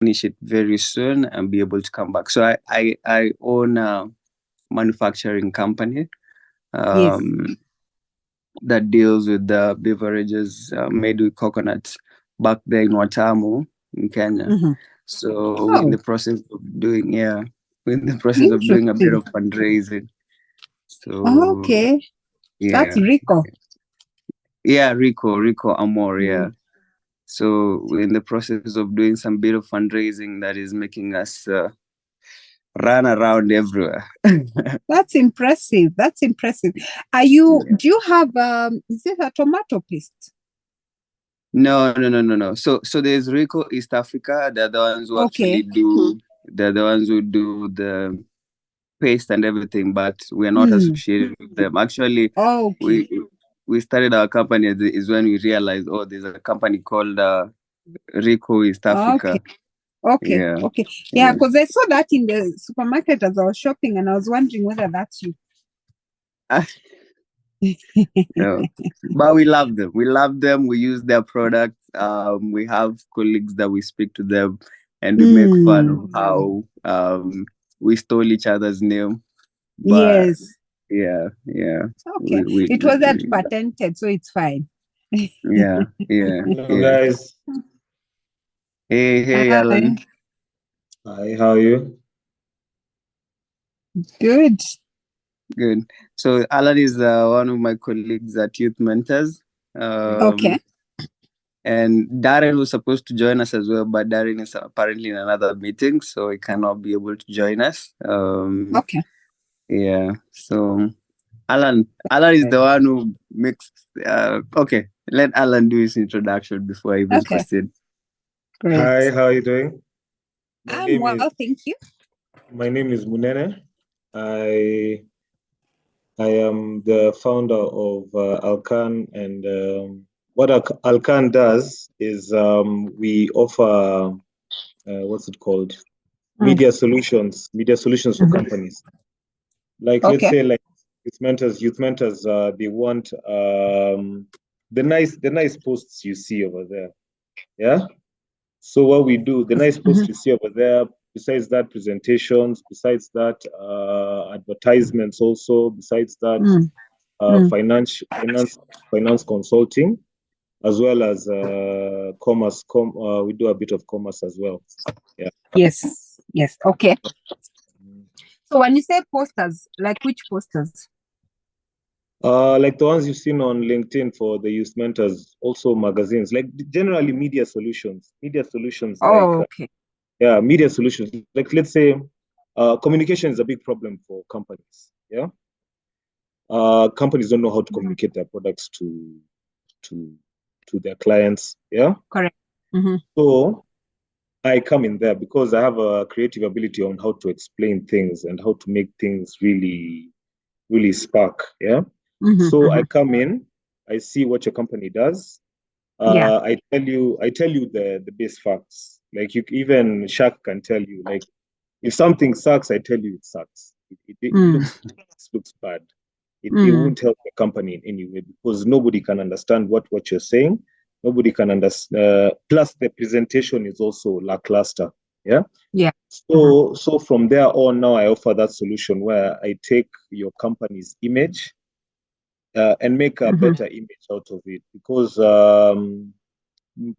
finish it very soon and be able to come back. So I own a manufacturing company that deals with the beverages made with coconut back there in Watamu in Kenya. So we're in the process of doing a bit of fundraising. So that's Rico. Rico Amor, So we're in the process of doing some bit of fundraising that is making us run around everywhere. That's impressive. Are you? Do you have? Is it a tomato paste? No. So there's Rico East Africa. They're the ones who actually do. They're the ones who do the paste and everything, but we're not associated with them. Actually, we started our company is when we realized, there's a company called Rico East Africa. Okay. Yeah, because I saw that in the supermarket as I was shopping, and I was wondering whether that's you. No. But we love them. We use their products. We have colleagues that we speak to them, and we make fun of how we stole each other's name. But yeah. Okay. It wasn't patented, so it's fine. Yeah. Hello, guys. Hey, Alan. Hi, how are you? Good. So Alan is one of my colleagues at Youth Mentors. And Darren was supposed to join us as well, but Darren is apparently in another meeting, so he cannot be able to join us. Yeah. So Alan is the one who makes. Let Alan do his introduction before I even proceed. Great. Hi, how are you doing? I'm well, thank you. My name is Munene. I am the founder of Alcan, and what Alcan does is we offer what's it called? Media solutions for companies. Like let's say like youth mentors, they want the nice posts you see over there. Yeah. So what we do, the nice posts you see over there, besides that, presentations, besides that, advertisements also, besides that, finance consulting, as well as commerce. We do a bit of commerce as well. Yeah. Yes. Okay. So when you say posters, like which posters? Like the ones you've seen on LinkedIn for the youth mentors, also magazines, like generally media solutions. Media solutions. Like let's say communication is a big problem for companies. Yeah. Companies don't know how to communicate their products to their clients. Yeah. Correct. So I come in there because I have a creative ability on how to explain things and how to make things really, really spark. Yeah. So I come in, I see what your company does. I tell you the base facts. Like even Shaq can tell you, like if something sucks, I tell you it sucks. It looks bad. It won't help the company in any way because nobody can understand what you're saying. Nobody can understand. Plus, the presentation is also lackluster. Yeah. So from there on, now I offer that solution where I take your company's image and make a better image out of it. Because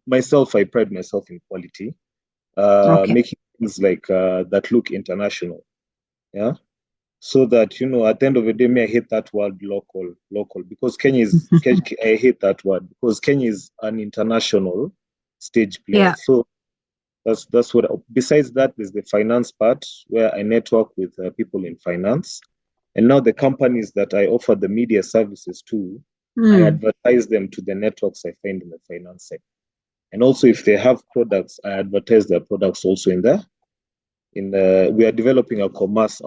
myself, I pride myself in quality, making things like that look international. Yeah. So that, at the end of the day, I hate that word local, because Kenya is, I hate that word because Kenya is an international stage player. Yeah. So that's what, besides that, there's the finance part where I network with people in finance. And now the companies that I offer the media services to, I advertise them to the networks I find in the finance sector. And also if they have products, I advertise their products also in there. We are developing a commerce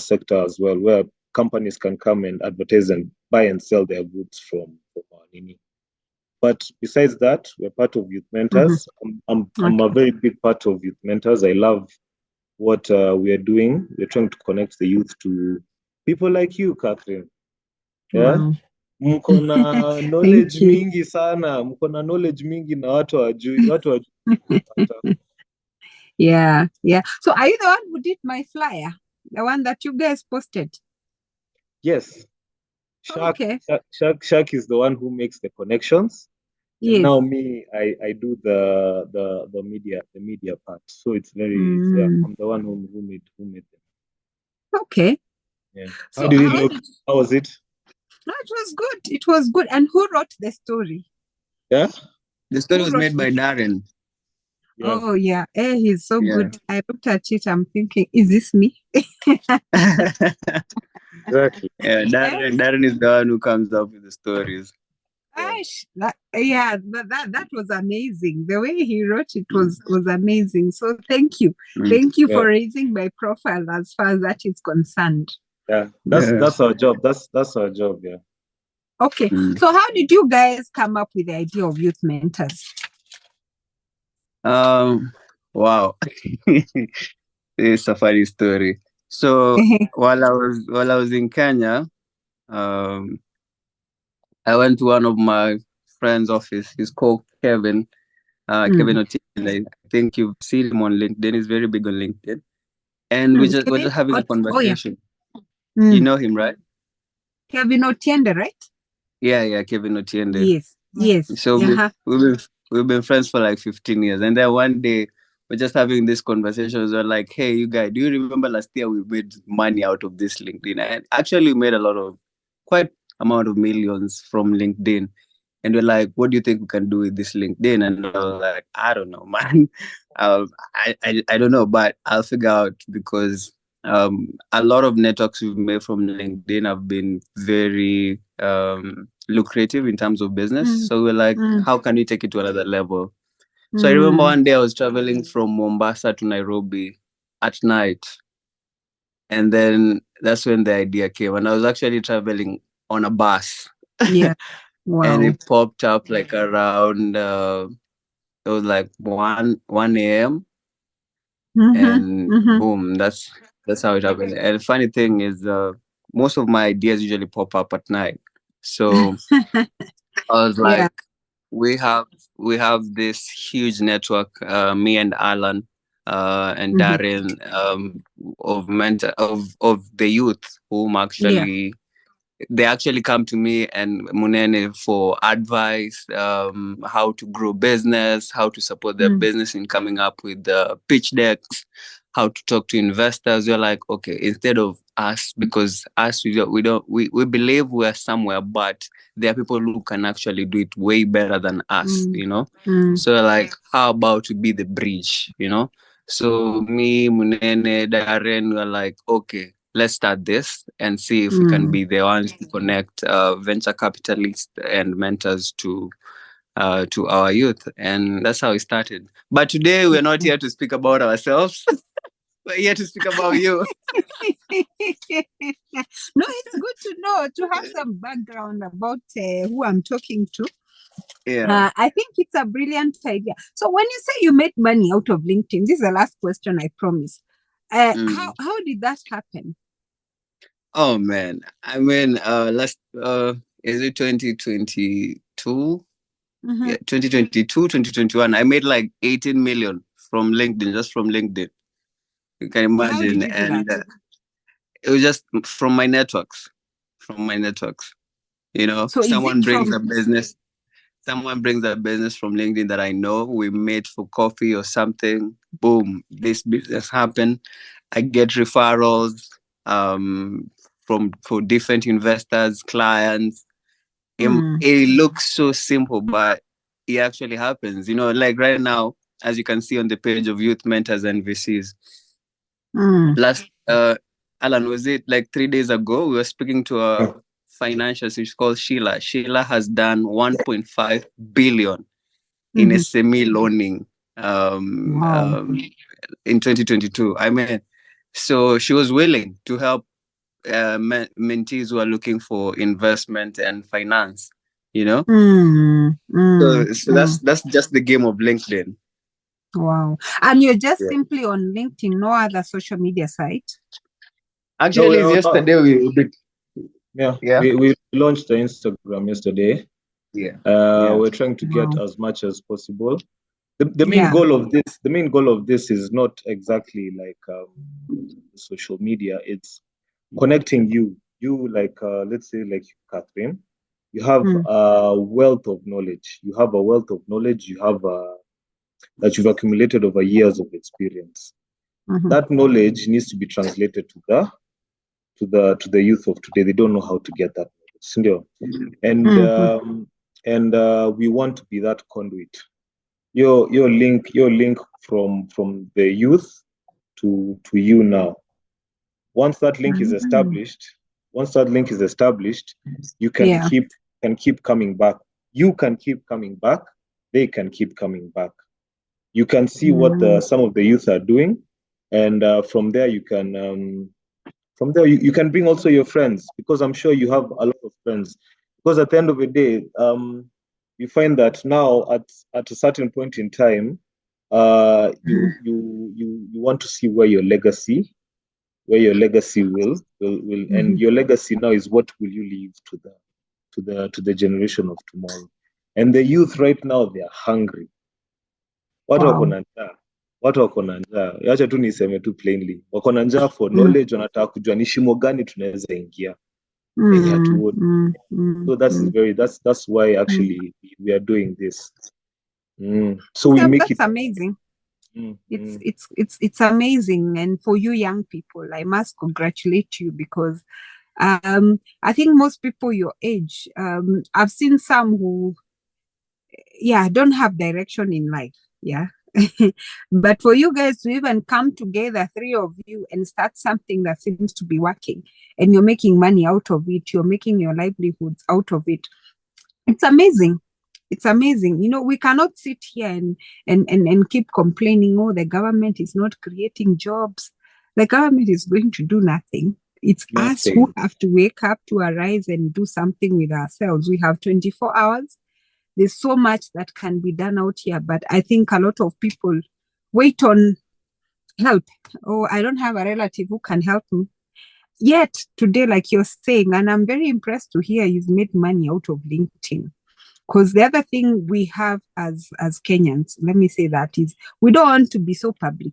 sector as well, where companies can come and advertise and buy and sell their goods from our Nini. But besides that, we're part of Youth Mentors. I'm a very big part of Youth Mentors. I love what we are doing. We're trying to connect the youth to people like you, Catherine. Yeah. Mko na knowledge mingi sana. Mko na knowledge mingi na watu hawajui. Yeah. So are you the one who did my flyer? The one that you guys posted? Yes. Shak Okay. Shak is the one who makes the connections. And Yes. now me, I do the media part. So it's very I'm the one who made them. Okay. Yeah. So How did it look? How was it? No, it was good. It was good. And who wrote the story? Yeah. The story was made by Darren. Yeah. Oh yeah. He's so good. I looked at it, I'm thinking, is this me? Exactly. Yeah, Darren is the one who comes up with the stories. That was amazing. The way he wrote it was amazing. So thank you. Thank you for raising my profile as far as that is concerned. Yeah, that's our job. That's our job. Yeah. Okay. So how did you guys come up with the idea of youth mentors? Wow. It's a funny story. So while I was in Kenya, I went to one of my friend's office. He's called Kevin. Kevin Otiende. I think you've seen him on LinkedIn. He's very big on LinkedIn. And we're just having a conversation. Oh, yeah. You know him, right? Kevin Otiende, right? Yeah, Kevin Otiende. Yes. So we've been friends for like 15 years. And then one day we're just having these conversations. We're like, hey, you guys, do you remember last year we made money out of this LinkedIn? And actually we made quite amount of millions from LinkedIn. And we're like, what do you think we can do with this LinkedIn? And I was like, I don't know, man. I don't know, but I'll figure out, because a lot of networks we've made from LinkedIn have been very lucrative in terms of business. So we're like, how can we take it to another level? So I remember one day I was traveling from Mombasa to Nairobi at night. And then that's when the idea came. And I was actually traveling on a bus. Yeah. Wow. And it popped up like around it was like 1 a.m. And boom, that's how it happened. And the funny thing is, most of my ideas usually pop up at night. So I was like, we have this huge network, me and Alan and Darren, of the youth whom actually they actually come to me and Munene for advice, how to grow business, how to support their business in coming up with the pitch decks, how to talk to investors. We're like, okay, instead of us, because us, we believe we're somewhere, but there are people who can actually do it way better than us, you know? So like, how about to be the bridge, you know? So me, Munene, Darren, we're like, okay, let's start this and see if we can be the ones to connect venture capitalists and mentors to our youth. And that's how it started. But today we're not here to speak about ourselves. We're here to speak about you. No, it's good to know, to have some background about who I'm talking to. Yeah. I think it's a brilliant idea. So when you say you made money out of LinkedIn, this is the last question, I promise. How did that happen? Oh man, I mean, is it 2022? Yeah, 2022, 2021. I made like 18 million from LinkedIn, just from LinkedIn. You can imagine. And it was just from my networks. You know, so someone brings a business from LinkedIn that I know, we meet for coffee or something, boom, this business happened. I get referrals for different investors, clients. It looks so simple, but it actually happens. You know, like right now, as you can see on the page of Youth Mentors and VCs. Last Alan, was it like 3 days ago? We were speaking to a financial, she's called Sheila. Sheila has done 1.5 billion in SME loaning in 2022. I mean, so she was willing to help mentees who are looking for investment and finance, you know. So that's just the game of LinkedIn. Wow. And you're just simply on LinkedIn, no other social media site? Actually, yesterday we launched the Instagram yesterday. Yeah. We're trying to get as much as possible. the main goal of this is not exactly like social media. It's connecting you like let's say like Catherine, you have a wealth of knowledge. You have a wealth of knowledge. You have that you've accumulated over years of experience. That knowledge needs to be translated to the youth of today. They don't know how to get that knowledge, and we want to be that conduit. Your link from the youth to you now. Once that link is established, you can keep coming back. You can keep coming back. They can keep coming back. You can see what some of the youth are doing, and from there you can you can bring also your friends, because I'm sure you have a lot of friends. Because at the end of the day, you find that now at a certain point in time, you want to see where your legacy will and your legacy now is what will you leave to the generation of tomorrow. And the youth right now, they are hungry. Watu wako na njaa. Acha tu niseme tu plainly, wako na njaa for knowledge. Wanataka kujua ni shimo gani tunaweza ingia. So that's why actually we are doing this. So we make that's amazing. It's amazing, and for you young people, I must congratulate you, because I think most people your age, I've seen some who don't have direction in life, but for you guys to even come together, 3 of you, and start something that seems to be working, and you're making money out of it, you're making your livelihoods out of it, it's amazing. It's amazing. You know, we cannot sit here and keep complaining, the government is not creating jobs. The government is going to do nothing. It's us who have to wake up, to arise and do something with ourselves. We have 24 hours. There's so much that can be done out here, but I think a lot of people wait on help. Oh, I don't have a relative who can help me. Yet today, like you're saying, and I'm very impressed to hear you've made money out of LinkedIn. Because the other thing we have as Kenyans, let me say that, is we don't want to be so public.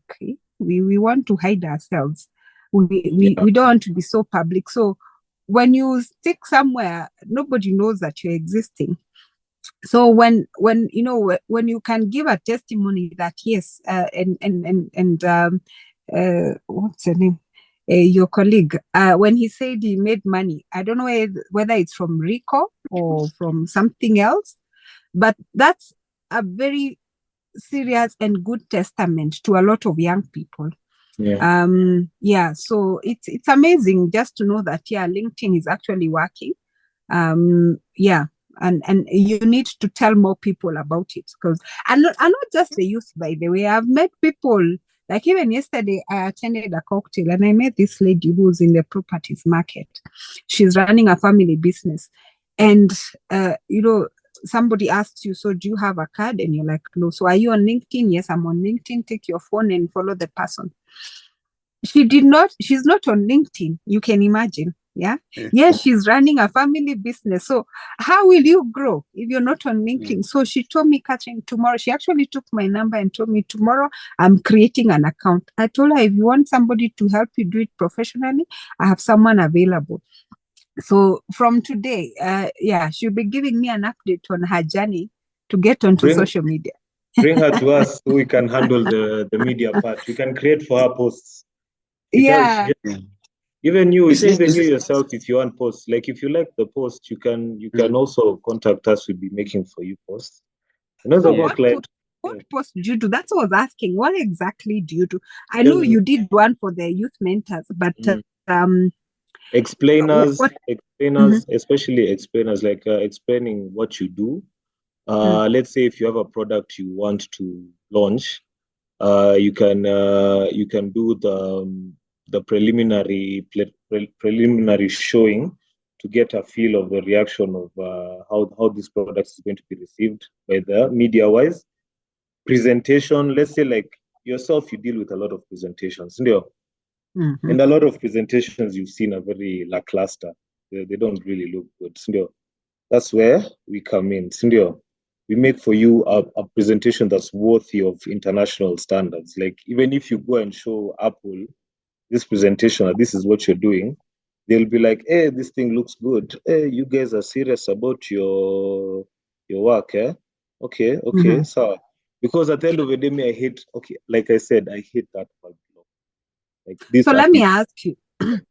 We want to hide ourselves. We don't want to be so public. So when you stick somewhere, nobody knows that you're existing. So when you can give a testimony that yes, what's her name? Your colleague, when he said he made money, I don't know whether it's from Rico or from something else, but that's a very serious and good testament to a lot of young people. So it's amazing just to know that LinkedIn is actually working. And you need to tell more people about it, because and not just the youth, by the way. I've met people. Like even yesterday, I attended a cocktail and I met this lady who's in the properties market. She's running a family business. And, somebody asks you, so do you have a card? And you're like, no. So are you on LinkedIn? Yes, I'm on LinkedIn. Take your phone and follow the person. She's not on LinkedIn. You can imagine. Yes, she's running a family business. So how will you grow if you're not on LinkedIn? So she told me, Catherine, tomorrow, she actually took my number and told me, tomorrow I'm creating an account. I told her, if you want somebody to help you do it professionally, I have someone available. So from today, she'll be giving me an update on her journey to get onto social media. Bring her to us so we can handle the media part. We can create for her posts. Even you yourself, if you want posts, like if you like the post, you can also contact us. We'll be making for you posts. What post do you do? That's what I was asking. What exactly do you do? I know you did one for the youth mentors, but explainers, especially explainers, like explaining what you do. Let's say if you have a product you want to launch, you can do the preliminary showing to get a feel of the reaction of how this product is going to be received by the media wise. Presentation, let's say like yourself, you deal with a lot of presentations, and a lot of presentations you've seen are very lackluster. They don't really look good. That's where we come in. we make for you a presentation that's worthy of international standards. Like, even if you go and show Apple this presentation, or this is what you're doing, they'll be like, hey, this thing looks good. Hey, you guys are serious about your work, eh? Okay, so because at the end of the day, me, I hate, okay, like I said, I hate that part. Like this. So let me ask you,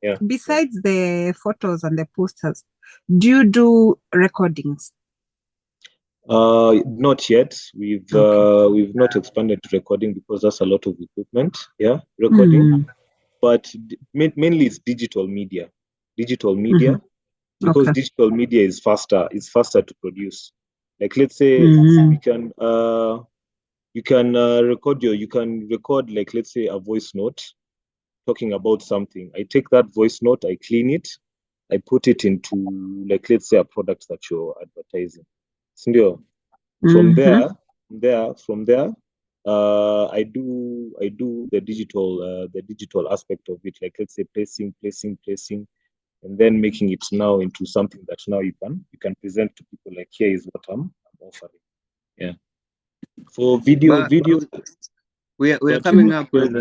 yeah. Besides the photos and the posters, do you do recordings? Not yet. We've not expanded to recording because that's a lot of equipment. Yeah, recording. But mainly it's digital media. Because digital media is faster. It's faster to produce. Like, let's say you can record, like, let's say, a voice note talking about something. I take that voice note, I clean it, I put it into, like, let's say, a product that you're advertising. From there, I do the digital aspect of it, like, let's say, placing, and then making it now into something that now you can present to people, like, here is what I'm offering. Yeah. For video, we're coming up with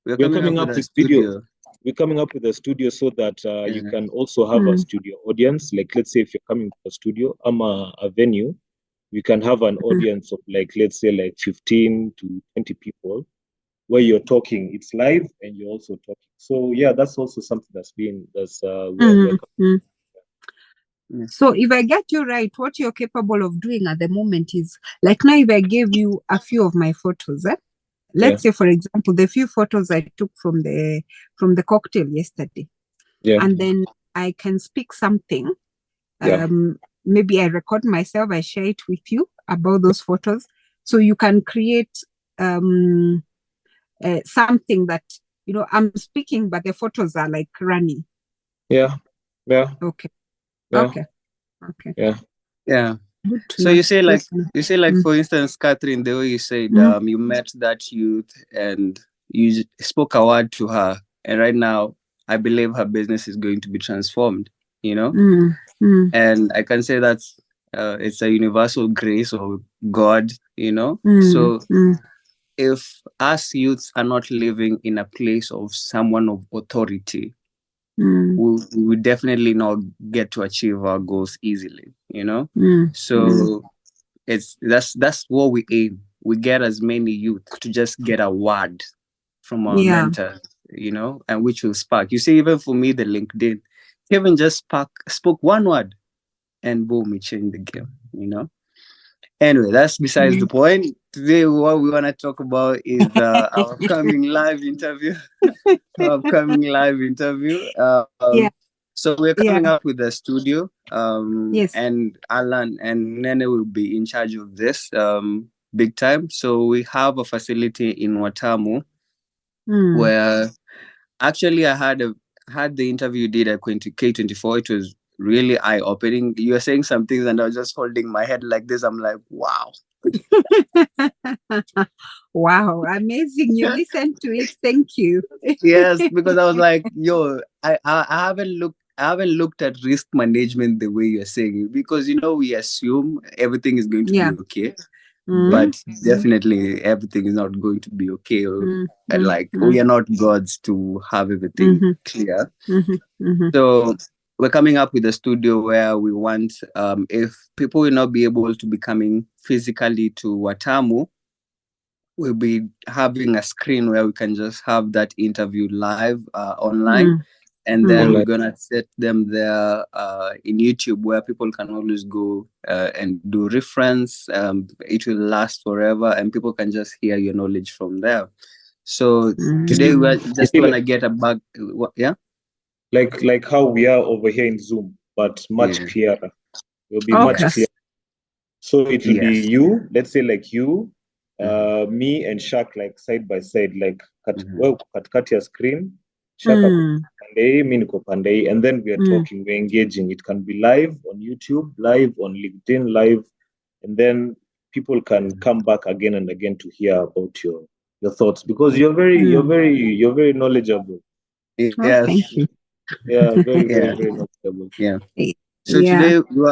we're coming up with video. We're coming up with a studio so that you can also have a studio audience. Like, let's say if you're coming to a studio, a venue, we can have an audience of, like, let's say, like 15 to 20 people, where you're talking. It's live and you're also talking. So yeah, that's also something So if I get you right, what you're capable of doing at the moment is, like, now if I gave you a few of my photos, let's say, for example, the few photos I took from the cocktail yesterday, and then I can speak something. Maybe I record myself, I share it with you about those photos, so you can create something that, I'm speaking, but the photos are like running. Okay. So you say, for instance, Catherine, the way you said, you met that youth and you spoke a word to her, and right now I believe her business is going to be transformed, and I can say that's it's a universal grace of God, so if us youths are not living in a place of someone of authority, we definitely not get to achieve our goals easily, so that's what we aim. We get as many youth to just get a word from our mentors, and which will spark. You see, even for me, the LinkedIn, Kevin just spoke one word and boom, it changed the game, Anyway, that's besides the point. Today, what we want to talk about is our upcoming live interview. So we're coming up with a studio, and Alan and Nene will be in charge of this big time. So we have a facility in Watamu, where actually I had the interview you did at K24. It was really eye-opening. You were saying some things and I was just holding my head like this. I'm like, wow. Wow, amazing. You listened to it. Thank you. Yes, because I was like, yo, I haven't looked at risk management the way you're saying it, because we assume everything is going to be okay. But definitely everything is not going to be okay. We are not gods to have everything clear. So we're coming up with a studio where we want, if people will not be able to be coming physically to Watamu, we'll be having a screen where we can just have that interview live online. And then we're going to set them there in YouTube, where people can always go and do reference. It will last forever and people can just hear your knowledge from there. So today we're just going to get a bug. Like how we are over here in Zoom, but much clearer. It'll be much clearer. So it will be you, let's say, like you, me and Shak, like side by side, like cut your screen. Shak pandei, me niko pandei, and then we are talking, we're engaging. It can be live on YouTube, live on LinkedIn, live, and then people can come back again and again to hear about your thoughts, because you're very knowledgeable. Yes. Thank you. Yeah, very knowledgeable. Yeah. So today we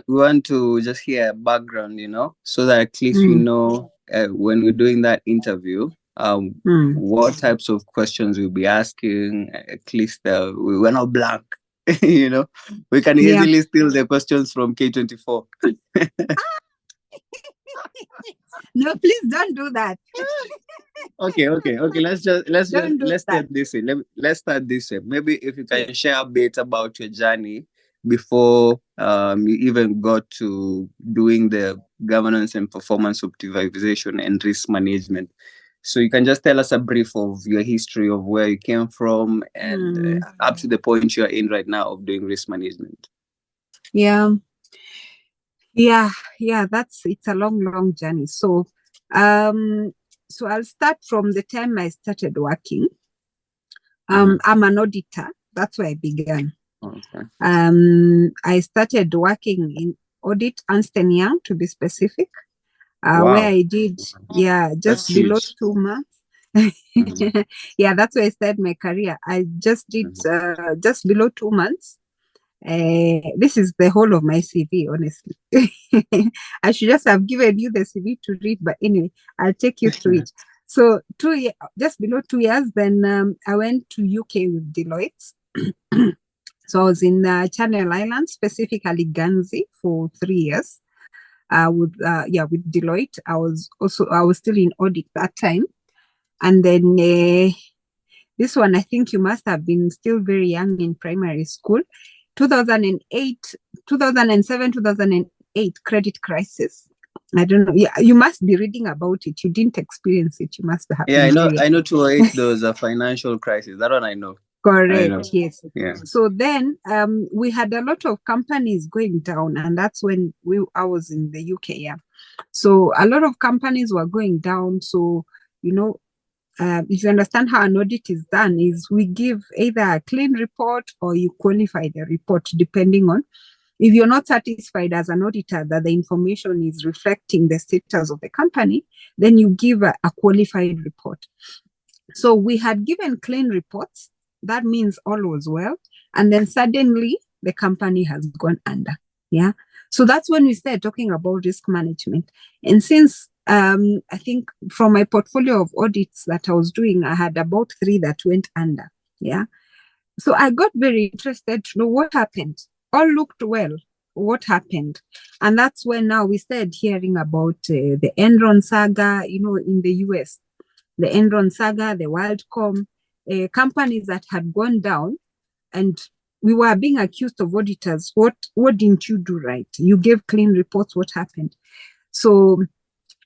want to just hear a background, so that at least we know when we're doing that interview, what types of questions we'll be asking. At least we're not blank. We can easily steal the questions from K24. No, please don't do that. Okay. Let's start this way. Let's start this way. Maybe if you can share a bit about your journey before you even got to doing the governance and performance optimization and risk management. So you can just tell us a brief of your history of where you came from and up to the point you're in right now of doing risk management. Yeah, it's a long journey. So so I'll start from the time I started working. I'm an auditor. That's where I began. Okay. I started working in Audit, Ernst & Young to be specific, Wow. where I did just below 2 months. Yeah, that's where I started my career. I just did just below 2 months. This is the whole of my CV, honestly. I should just have given you the CV to read, but anyway, I'll take you through it. So just below 2 years, then I went to UK with Deloitte. So I was in Channel Islands, specifically Guernsey, for 3 years. With Deloitte. I was still in audit that time, and then this one, I think you must have been still very young in primary school. 2007, 2008 credit crisis. I don't know. Yeah, you must be reading about it. You didn't experience it. You must have. Yeah, I know 2008 there was a financial crisis. That one I know. Correct. Yes. Yeah. So then we had a lot of companies going down, and that's when I was in the UK. Yeah. So a lot of companies were going down. So if you understand how an audit is done, is we give either a clean report or you qualify the report, depending on if you're not satisfied as an auditor that the information is reflecting the status of the company, then you give a qualified report. So we had given clean reports. That means all was well. And then suddenly the company has gone under. Yeah. So that's when we started talking about risk management. And since I think from my portfolio of audits that I was doing, I had about 3 that went under. Yeah. So I got very interested to know what happened. All looked well. What happened? And that's when now we started hearing about the Enron saga, in the US, the Enron saga, the WorldCom, companies that had gone down, and we were being accused of auditors. What didn't you do right? You gave clean reports. What happened? So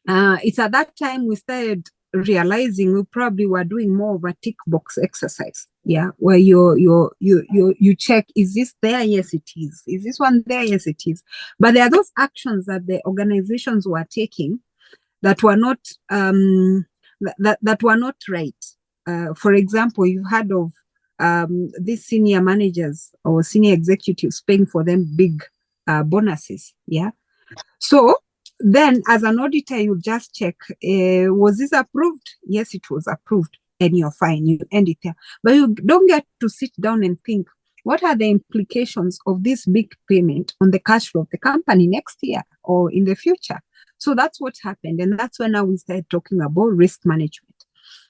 it's at that time we started realizing we probably were doing more of a tick box exercise. Yeah, where you check, is this there? Yes, it is. Is this one there? Yes, it is. But there are those actions that the organizations were taking that were not that were not right. For example, you've heard of these senior managers or senior executives paying for them big bonuses. Yeah. So then as an auditor, you just check, was this approved? Yes, it was approved. And you're fine. You end it there. But you don't get to sit down and think, what are the implications of this big payment on the cash flow of the company next year or in the future? So that's what happened. And that's when now we started talking about risk management,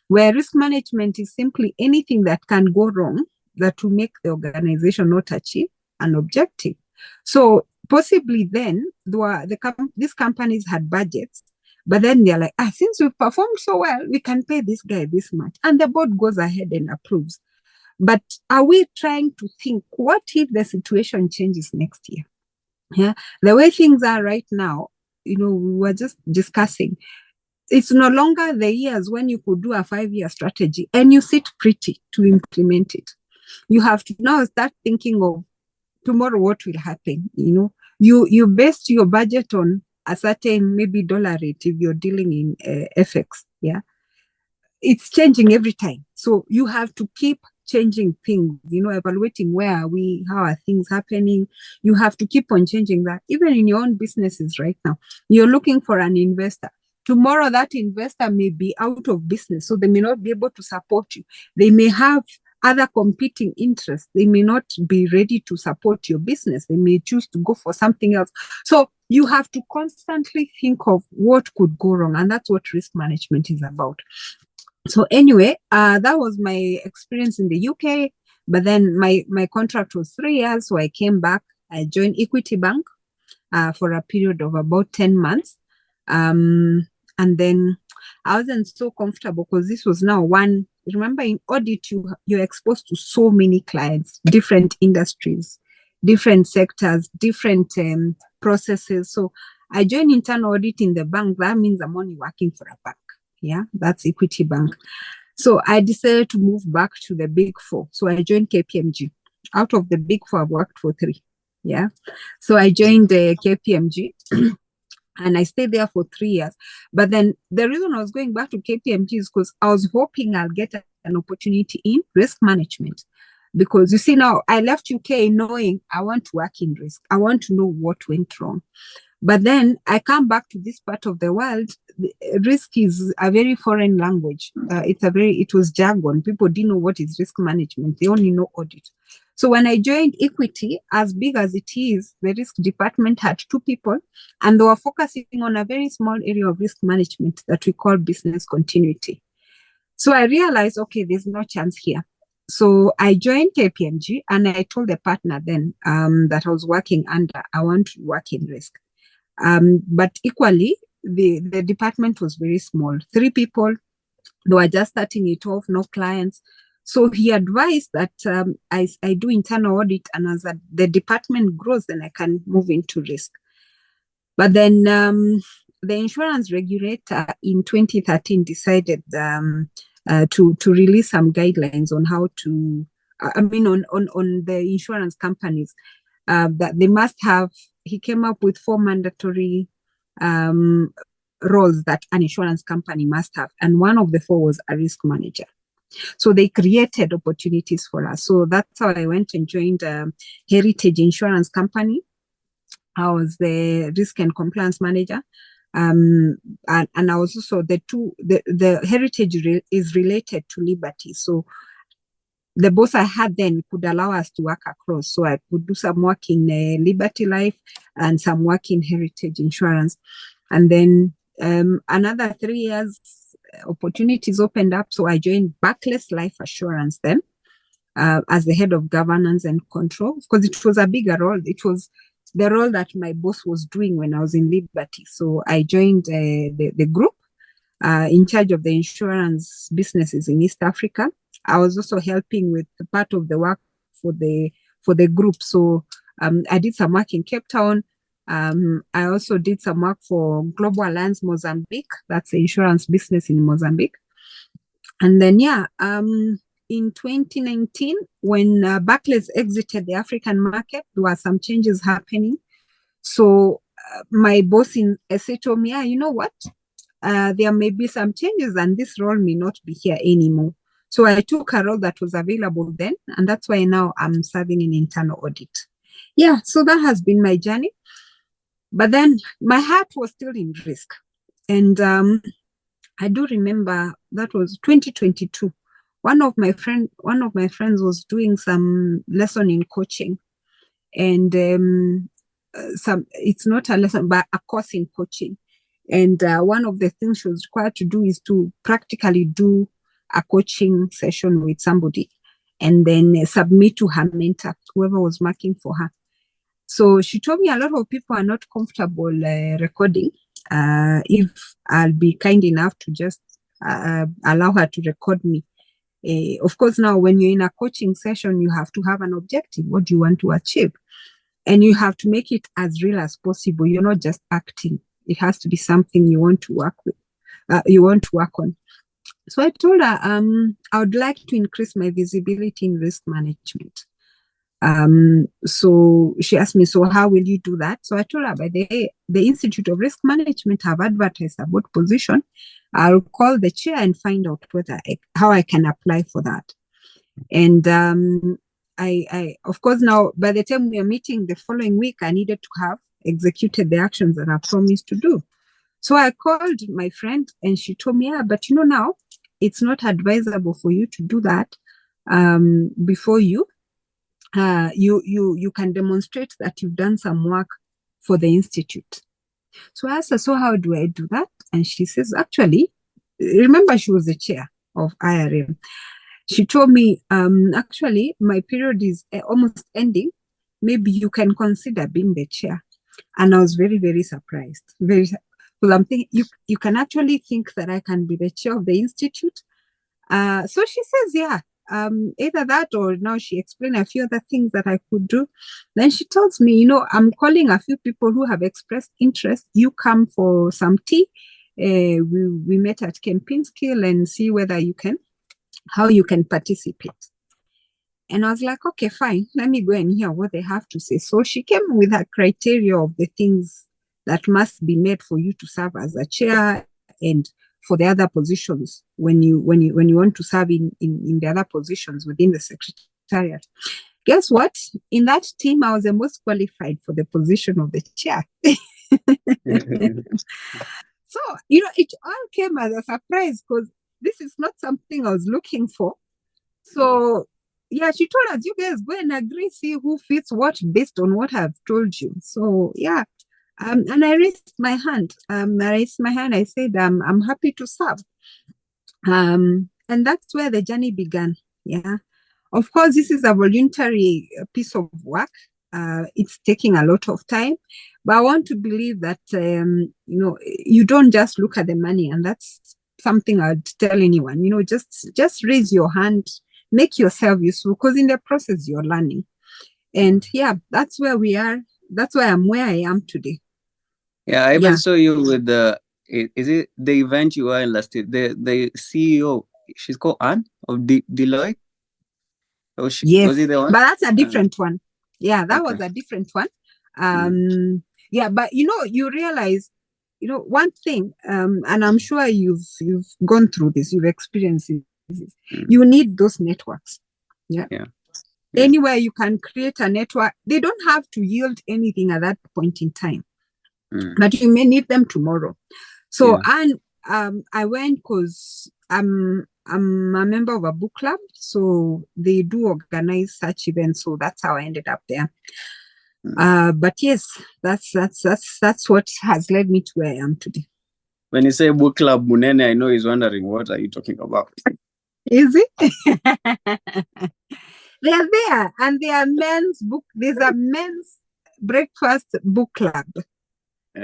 where risk management is simply anything that can go wrong that will make the organization not achieve an objective. So possibly then these companies had budgets, but then they're like, since we've performed so well, we can pay this guy this much. And the board goes ahead and approves. But are we trying to think, what if the situation changes next year? Yeah, the way things are right now, we were just discussing, it's no longer the years when you could do a 5-year strategy and you sit pretty to implement it. You have to now start thinking of tomorrow what will happen. You based your budget on a certain maybe dollar rate if you're dealing in FX. Yeah, it's changing every time. So you have to keep changing things, evaluating where are we, how are things happening. You have to keep on changing that. Even in your own businesses right now, you're looking for an investor. Tomorrow, that investor may be out of business, so they may not be able to support you. They may have other competing interests. They may not be ready to support your business. They may choose to go for something else. So you have to constantly think of what could go wrong. And that's what risk management is about. So anyway, that was my experience in the UK. But then my contract was 3 years. So I came back. I joined Equity Bank for a period of about 10 months. And then I wasn't so comfortable because this was now one. Remember, in audit, you're exposed to so many clients, different industries, different sectors, different processes. So I joined internal audit in the bank. That means I'm only working for a bank. Yeah, that's Equity Bank. So I decided to move back to the Big Four. So I joined KPMG. Out of the Big Four, I've worked for 3. Yeah. So I joined KPMG. And I stayed there for 3 years. But then the reason I was going back to KPMG is because I was hoping I'll get an opportunity in risk management. Because you see now, I left UK knowing I want to work in risk. I want to know what went wrong. But then I come back to this part of the world. Risk is a very foreign language. It was jargon. People didn't know what is risk management. They only know audit. So when I joined Equity, as big as it is, the risk department had 2 people, and they were focusing on a very small area of risk management that we call business continuity. So I realized, okay, there's no chance here. So I joined KPMG, and I told the partner then that I was working under, I want to work in risk. But equally, the department was very small, 3 people. They were just starting it off, no clients. So he advised that I do internal audit, and as the department grows, then I can move into risk. But then the insurance regulator in 2013 decided to release some guidelines on how to, on the insurance companies that they must have. He came up with 4 mandatory roles that an insurance company must have. And one of the 4 was a risk manager. So they created opportunities for us. So that's how I went and joined Heritage Insurance Company. I was the risk and compliance manager. And I was also the Heritage is related to Liberty. So the boss I had then could allow us to work across. So I could do some work in Liberty Life and some work in Heritage Insurance. And then another 3 years, opportunities opened up. So I joined Barclays Life Assurance then as the head of governance and control, because it was a bigger role. It was the role that my boss was doing when I was in Liberty. So I joined the group in charge of the insurance businesses in East Africa. I was also helping with part of the work for the group. So I did some work in Cape Town. I also did some work for Global Alliance Mozambique. That's the insurance business in Mozambique. And then, in 2019, when Barclays exited the African market, there were some changes happening. So my boss in SA told me, you know what? There may be some changes and this role may not be here anymore. So I took a role that was available then, and that's why now I'm serving in internal audit. Yeah, so that has been my journey. But then my heart was still in risk. And I do remember that was 2022. One of my friends was doing some lesson in coaching. And it's not a lesson, but a course in coaching. And one of the things she was required to do is to practically do a coaching session with somebody and then submit to her mentor, whoever was marking for her. So she told me a lot of people are not comfortable recording. If I'll be kind enough to just allow her to record me. Of course, now when you're in a coaching session, you have to have an objective. What do you want to achieve? And you have to make it as real as possible. You're not just acting. It has to be something you want to work with. You want to work on. So I told her I would like to increase my visibility in risk management. So she asked me, so how will you do that? So I told her, by the Institute of Risk Management have advertised about position. I'll call the chair and find out how I can apply for that. And I of course, now by the time we are meeting the following week, I needed to have executed the actions that I promised to do. So I called my friend and she told me, but now it's not advisable for you to do that before you, you can demonstrate that you've done some work for the institute. So I asked her, so how do I do that? And she says, actually, remember she was the chair of IRM. She told me, actually, my period is almost ending. Maybe you can consider being the chair. And I was very, very surprised. Because I'm thinking, you can actually think that I can be the chair of the institute. So she says, yeah, either that or now she explained a few other things that I could do. Then she tells me, I'm calling a few people who have expressed interest. You come for some tea. We met at Kempinski and see whether how you can participate. And I was like, okay, fine. Let me go and hear what they have to say. So she came with her criteria of the things that must be made for you to serve as a chair and for the other positions when you want to serve in the other positions within the secretariat. Guess what? In that team, I was the most qualified for the position of the chair. So, it all came as a surprise because this is not something I was looking for. So, yeah, she told us, you guys go and agree, see who fits what based on what I've told you. So, yeah. And I raised my hand. I said, I'm happy to serve. And that's where the journey began. Yeah. Of course, this is a voluntary piece of work. It's taking a lot of time, but I want to believe that, you don't just look at the money, and that's something I'd tell anyone, just raise your hand, make yourself useful, because in the process you're learning. And yeah, that's where we are. That's why I'm where I am today. Yeah, I even saw you with is it the event you were in last year? The CEO, she's called Anne of Deloitte. Yes, was it the one? But that's a different one. Yeah, that was a different one. Yeah, but you realize, one thing, and I'm sure you've gone through this, you've experienced this. You need those networks. Yeah. Anywhere you can create a network, they don't have to yield anything at that point in time, but you may need them tomorrow. So, and I went because I'm a member of a book club, so they do organize such events. So that's how I ended up there. But yes, that's what has led me to where I am today. When you say book club, Munene, I know he's wondering, what are you talking about? Is it? They are there, and they are men's book. There's a men's breakfast book club.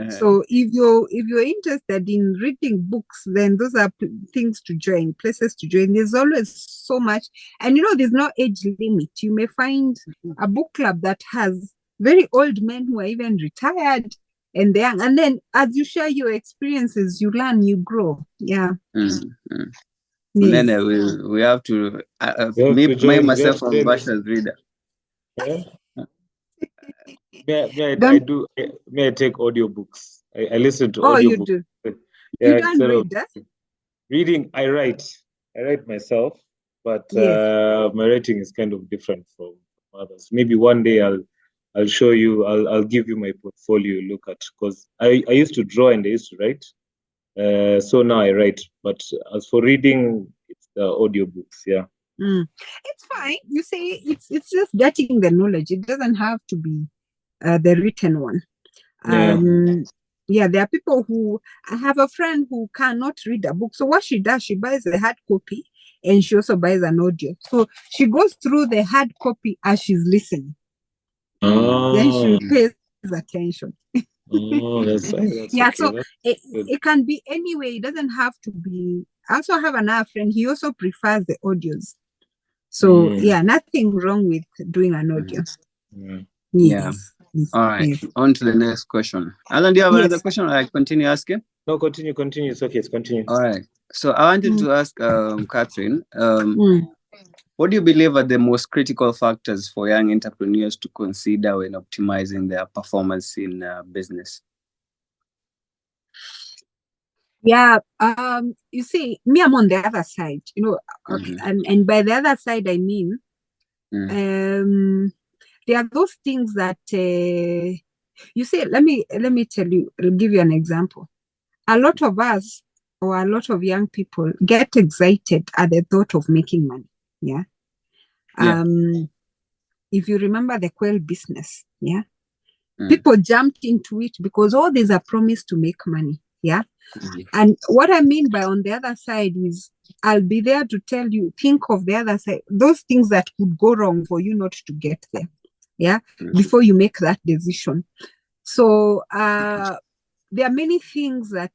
So if you're interested in reading books, then those are things to join, places to join. There's always so much, and there's no age limit. You may find a book club that has very old men who are even retired, and they are, and then as you share your experiences, you learn, you grow. Yeah. Yes. Then we have to myself, I'm Basha's reader. Yeah. May I take audiobooks? I listen to audiobooks. Oh, you do? Yeah, you don't read that? Reading, I write myself, but my writing is kind of different from others. Maybe one day I'll show you, I'll give you my portfolio look at, because I used to draw and I used to write. So now I write, but as for reading, it's the audiobooks. Yeah. It's fine. You say it's just getting the knowledge. It doesn't have to be the written one. There are people who, I have a friend who cannot read a book. So what she does, she buys a hard copy and she also buys an audio. So she goes through the hard copy as she's listening. Then she pays attention. That's yeah, okay. So it can be anyway. It doesn't have to be. I also have another friend. He also prefers the audios. So nothing wrong with doing an audio. Yes. All right. On to the next question. Alan, do you have another question, or I continue asking? No, continue. It's okay. It's continue. All right. So I wanted to ask Catherine, what do you believe are the most critical factors for young entrepreneurs to consider when optimizing their performance in business? Yeah, you see, me, I'm on the other side, okay, and by the other side, I mean, there are those things that, you see, let me tell you, I'll give you an example. A lot of us, or a lot of young people, get excited at the thought of making money, yeah? If you remember the quail business, people jumped into it because there's a promise to make money. And what I mean by on the other side is I'll be there to tell you, think of the other side, those things that could go wrong for you not to get there. Before you make that decision. So there are many things that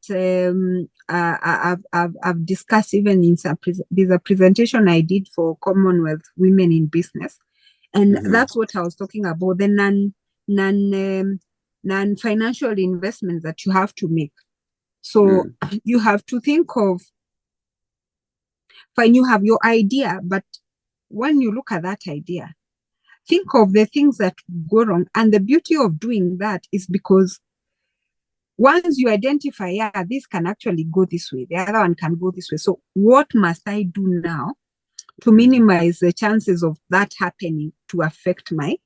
I've discussed even in there's a presentation I did for Commonwealth Women in Business. And that's what I was talking about, the non-financial investments that you have to make. So you have to think of, fine, you have your idea, but when you look at that idea, think of the things that go wrong. And the beauty of doing that is because once you identify, this can actually go this way, the other one can go this way. So what must I do now to minimize the chances of that happening to affect my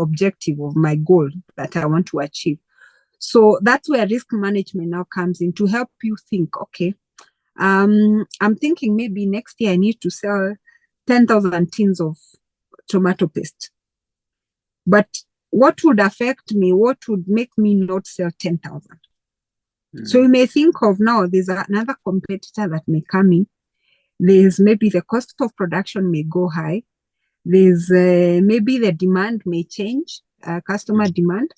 objective of my goal that I want to achieve? So that's where risk management now comes in to help you think, okay, I'm thinking maybe next year I need to sell 10,000 tins of tomato paste. But what would affect me? What would make me not sell 10,000? So you may think of now there's another competitor that may come in. There's maybe the cost of production may go high. There's maybe the demand may change, customer demand.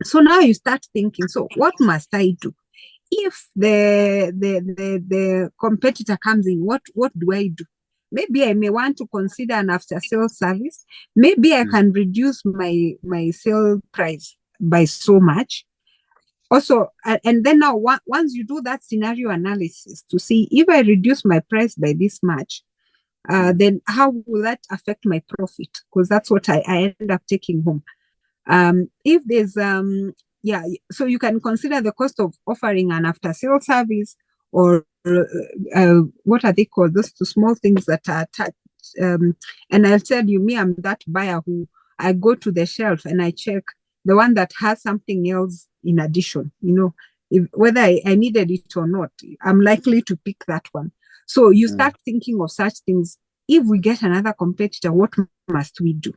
So now you start thinking, so what must I do? If the competitor comes in, what do I do? Maybe I may want to consider an after-sales service. Maybe I can reduce my sale price by so much. Also, and then now once you do that scenario analysis to see if I reduce my price by this much, then how will that affect my profit? Because that's what I end up taking home. If there's so you can consider the cost of offering an after-sales service, or what are they called? Those two small things that are attached. And I'll tell you, I'm that buyer who I go to the shelf and I check the one that has something else in addition. Whether I needed it or not, I'm likely to pick that one. So you start thinking of such things. If we get another competitor, what must we do?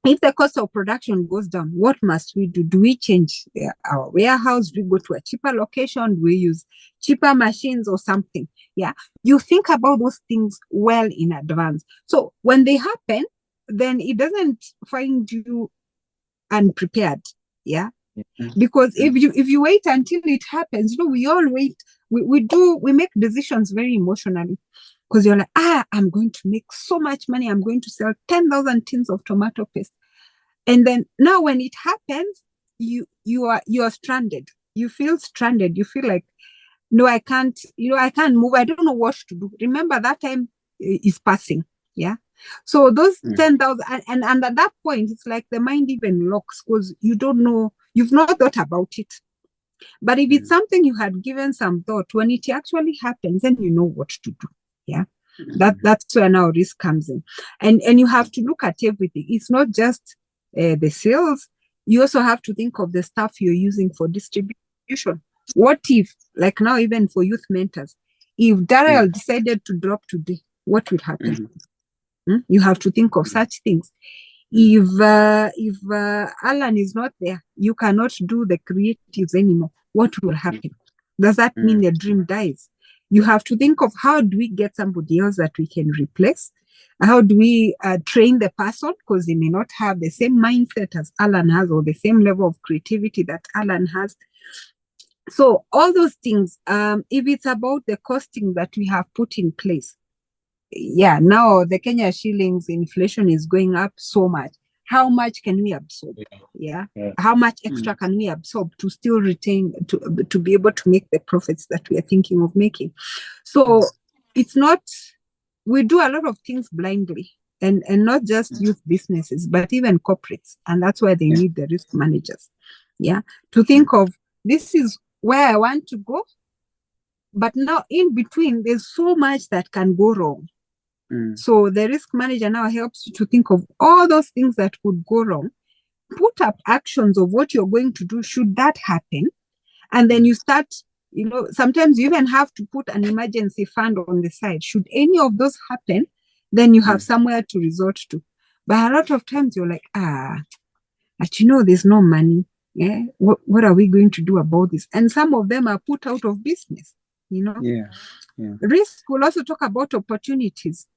If the cost of production goes down, what must we do? Do we change our warehouse? Do we go to a cheaper location? Do we use cheaper machines or something? You think about those things well in advance. So when they happen, then it doesn't find you unprepared. Because if you wait until it happens, we all wait. We make decisions very emotionally. Because you're like, I'm going to make so much money. I'm going to sell 10,000 tins of tomato paste. And then now when it happens, you are stranded. You feel stranded. You feel like, no, I can't move. I don't know what to do. Remember, that time is passing. So those 10,000, and at that point, it's like the mind even locks because you don't know, you've not thought about it. But if it's something you had given some thought, when it actually happens, then you know what to do. That's where now risk comes in, and you have to look at everything. It's not just the sales. You also have to think of the stuff you're using for distribution. What if, like now, even for youth mentors, if Daryl decided to drop today, what will happen? You have to think of such things. If Alan is not there, you cannot do the creatives anymore. What will happen? Does that mean the dream dies? You have to think of how do we get somebody else that we can replace? How do we train the person? Because they may not have the same mindset as Alan has or the same level of creativity that Alan has. So all those things, if it's about the costing that we have put in place, now the Kenya shillings inflation is going up so much. How much can we absorb? How much extra can we absorb to still retain, to be able to make the profits that we are thinking of making? So it's not, we do a lot of things blindly, and not just youth businesses, but even corporates. And that's why they need the risk managers. To think of, this is where I want to go, but now in between, there's so much that can go wrong. So the risk manager now helps you to think of all those things that could go wrong, put up actions of what you're going to do should that happen, and then you start sometimes you even have to put an emergency fund on the side. Should any of those happen, then you have somewhere to resort to. But a lot of times you're like, but there's no money. Yeah, what are we going to do about this? And some of them are put out of business. Yeah. Risk will also talk about opportunities,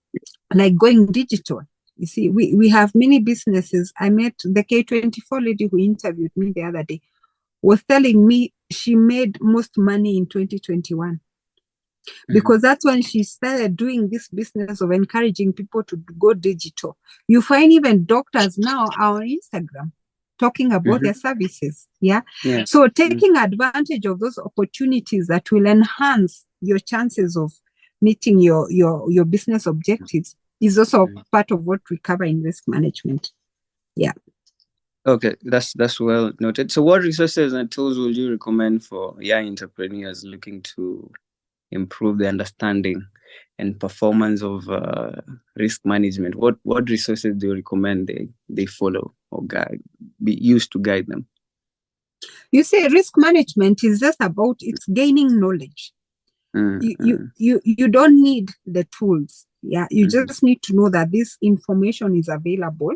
like going digital. You see, we have many businesses. I met the K24 lady who interviewed me the other day, was telling me she made most money in 2021 because that's when she started doing this business of encouraging people to go digital. You find even doctors now are on Instagram talking about their services. Yeah. So taking advantage of those opportunities that will enhance your chances of meeting your business objectives is also part of what we cover in risk management. Yeah. Okay, that's well noted. So what resources and tools would you recommend for young entrepreneurs looking to improve the understanding and performance of risk management? What resources do you recommend they follow or be used to guide them? You say risk management is just about it's gaining knowledge. You don't need the tools. Yeah, you just need to know that this information is available.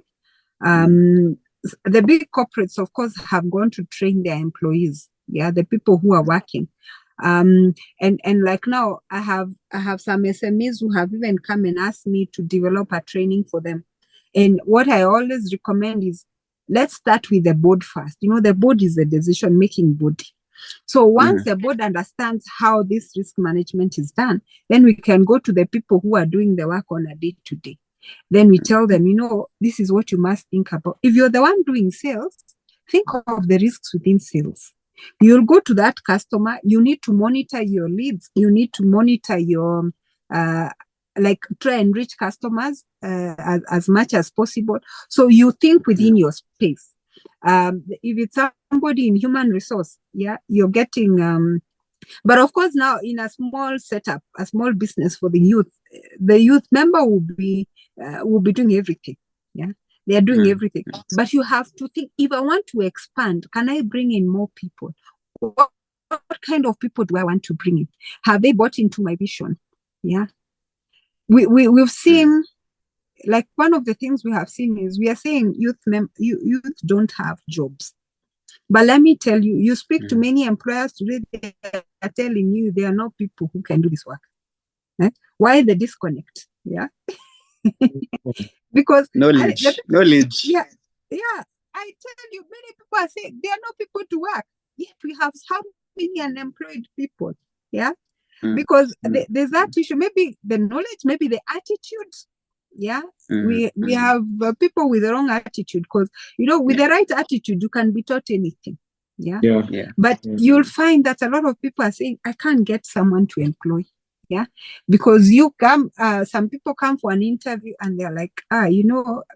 The big corporates, of course, have gone to train their employees. Yeah, the people who are working. And like now, I have some SMEs who have even come and asked me to develop a training for them. And what I always recommend is, let's start with the board first. The board is the decision-making body. So once the board understands how this risk management is done, then we can go to the people who are doing the work on a day-to-day. Then we tell them, this is what you must think about. If you're the one doing sales, think of the risks within sales. You'll go to that customer. You need to monitor your leads. You need to monitor your, try and reach customers as much as possible. So you think within your space. If it's somebody in human resource, you're getting, but of course now in a small setup, a small business for the youth member will be doing everything. Yeah. They are doing everything. But you have to think, if I want to expand, can I bring in more people? What kind of people do I want to bring in? Have they bought into my vision? Yeah. We've seen, like one of the things we have seen is we are saying youth don't have jobs. But let me tell you, you speak to many employers today, they are telling you there are no people who can do this work. Why the disconnect? Yeah. Because knowledge. Yeah. I tell you, many people are saying there are no people to work. Yet we have how many unemployed people? Yeah. Because there's that issue. Maybe the knowledge, maybe the attitude. Yeah. We have people with the wrong attitude, because with the right attitude you can be taught anything. Yeah. But you'll find that a lot of people are saying, I can't get someone to employ. Yeah, because you come, some people come for an interview and they're like,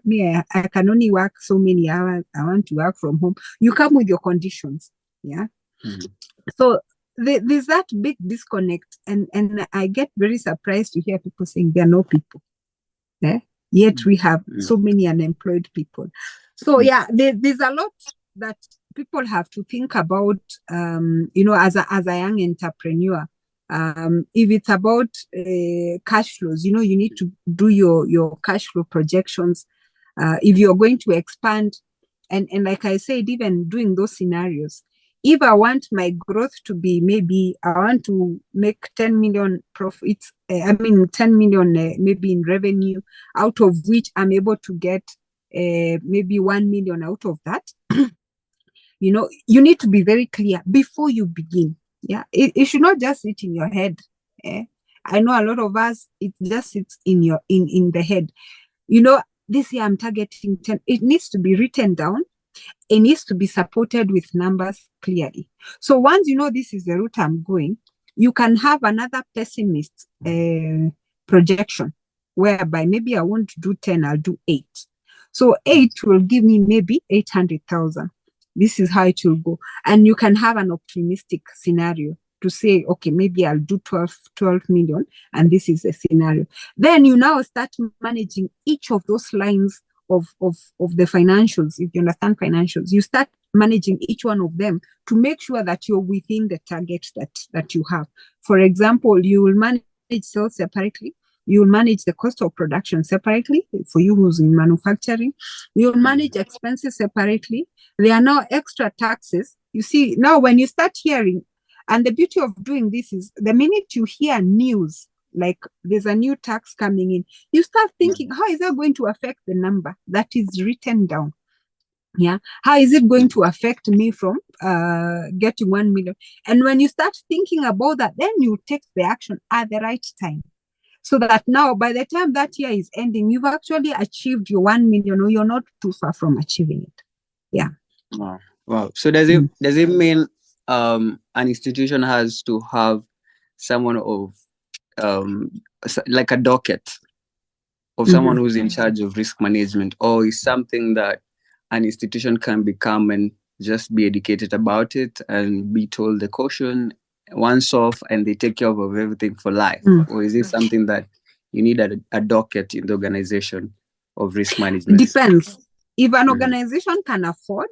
me, I can only work so many hours. I want to work from home. You come with your conditions. Yeah. So there's that big disconnect, and I get very surprised to hear people saying there are no people. Yeah. Yet we have so many unemployed people. So there's a lot that people have to think about. As a young entrepreneur. If it's about cash flows, you need to do your cash flow projections. If you're going to expand, and like I said, even doing those scenarios, if I want my growth to be, maybe I want to make 10 million profits, 10 million maybe in revenue, out of which I'm able to get maybe 1 million out of that. You need to be very clear before you begin. Yeah, it should not just sit in your head. I know a lot of us, it just sits in the head. This year I'm targeting 10. It needs to be written down. It needs to be supported with numbers clearly. So once this is the route I'm going, you can have another pessimist projection, whereby maybe I won't do 10, I'll do 8. So 8 will give me maybe 800,000. This is how it will go. And you can have an optimistic scenario to say, okay, maybe I'll do 12 million, and this is a scenario. Then you now start managing each of those lines of the financials. If you understand financials, you start managing each one of them to make sure that you're within the targets that you have. For example, you will manage sales separately. You will manage the cost of production separately for you who's in manufacturing. You will manage expenses separately. There are now extra taxes. You see, now when you start hearing, and the beauty of doing this is the minute you hear news, like there's a new tax coming in, you start thinking, how is that going to affect the number that is written down? Yeah. How is it going to affect me from getting 1 million? And when you start thinking about that, then you take the action at the right time. So that now, by the time that year is ending, you've actually achieved your 1 million, or you're not too far from achieving it. Yeah. Wow. So does it mean an institution has to have someone of like a docket of someone who's in charge of risk management, or is something that an institution can become and just be educated about it and be told the caution once off and they take care of everything for life? Or is it something that you need a docket in the organization of risk management? Depends. If an organization can afford,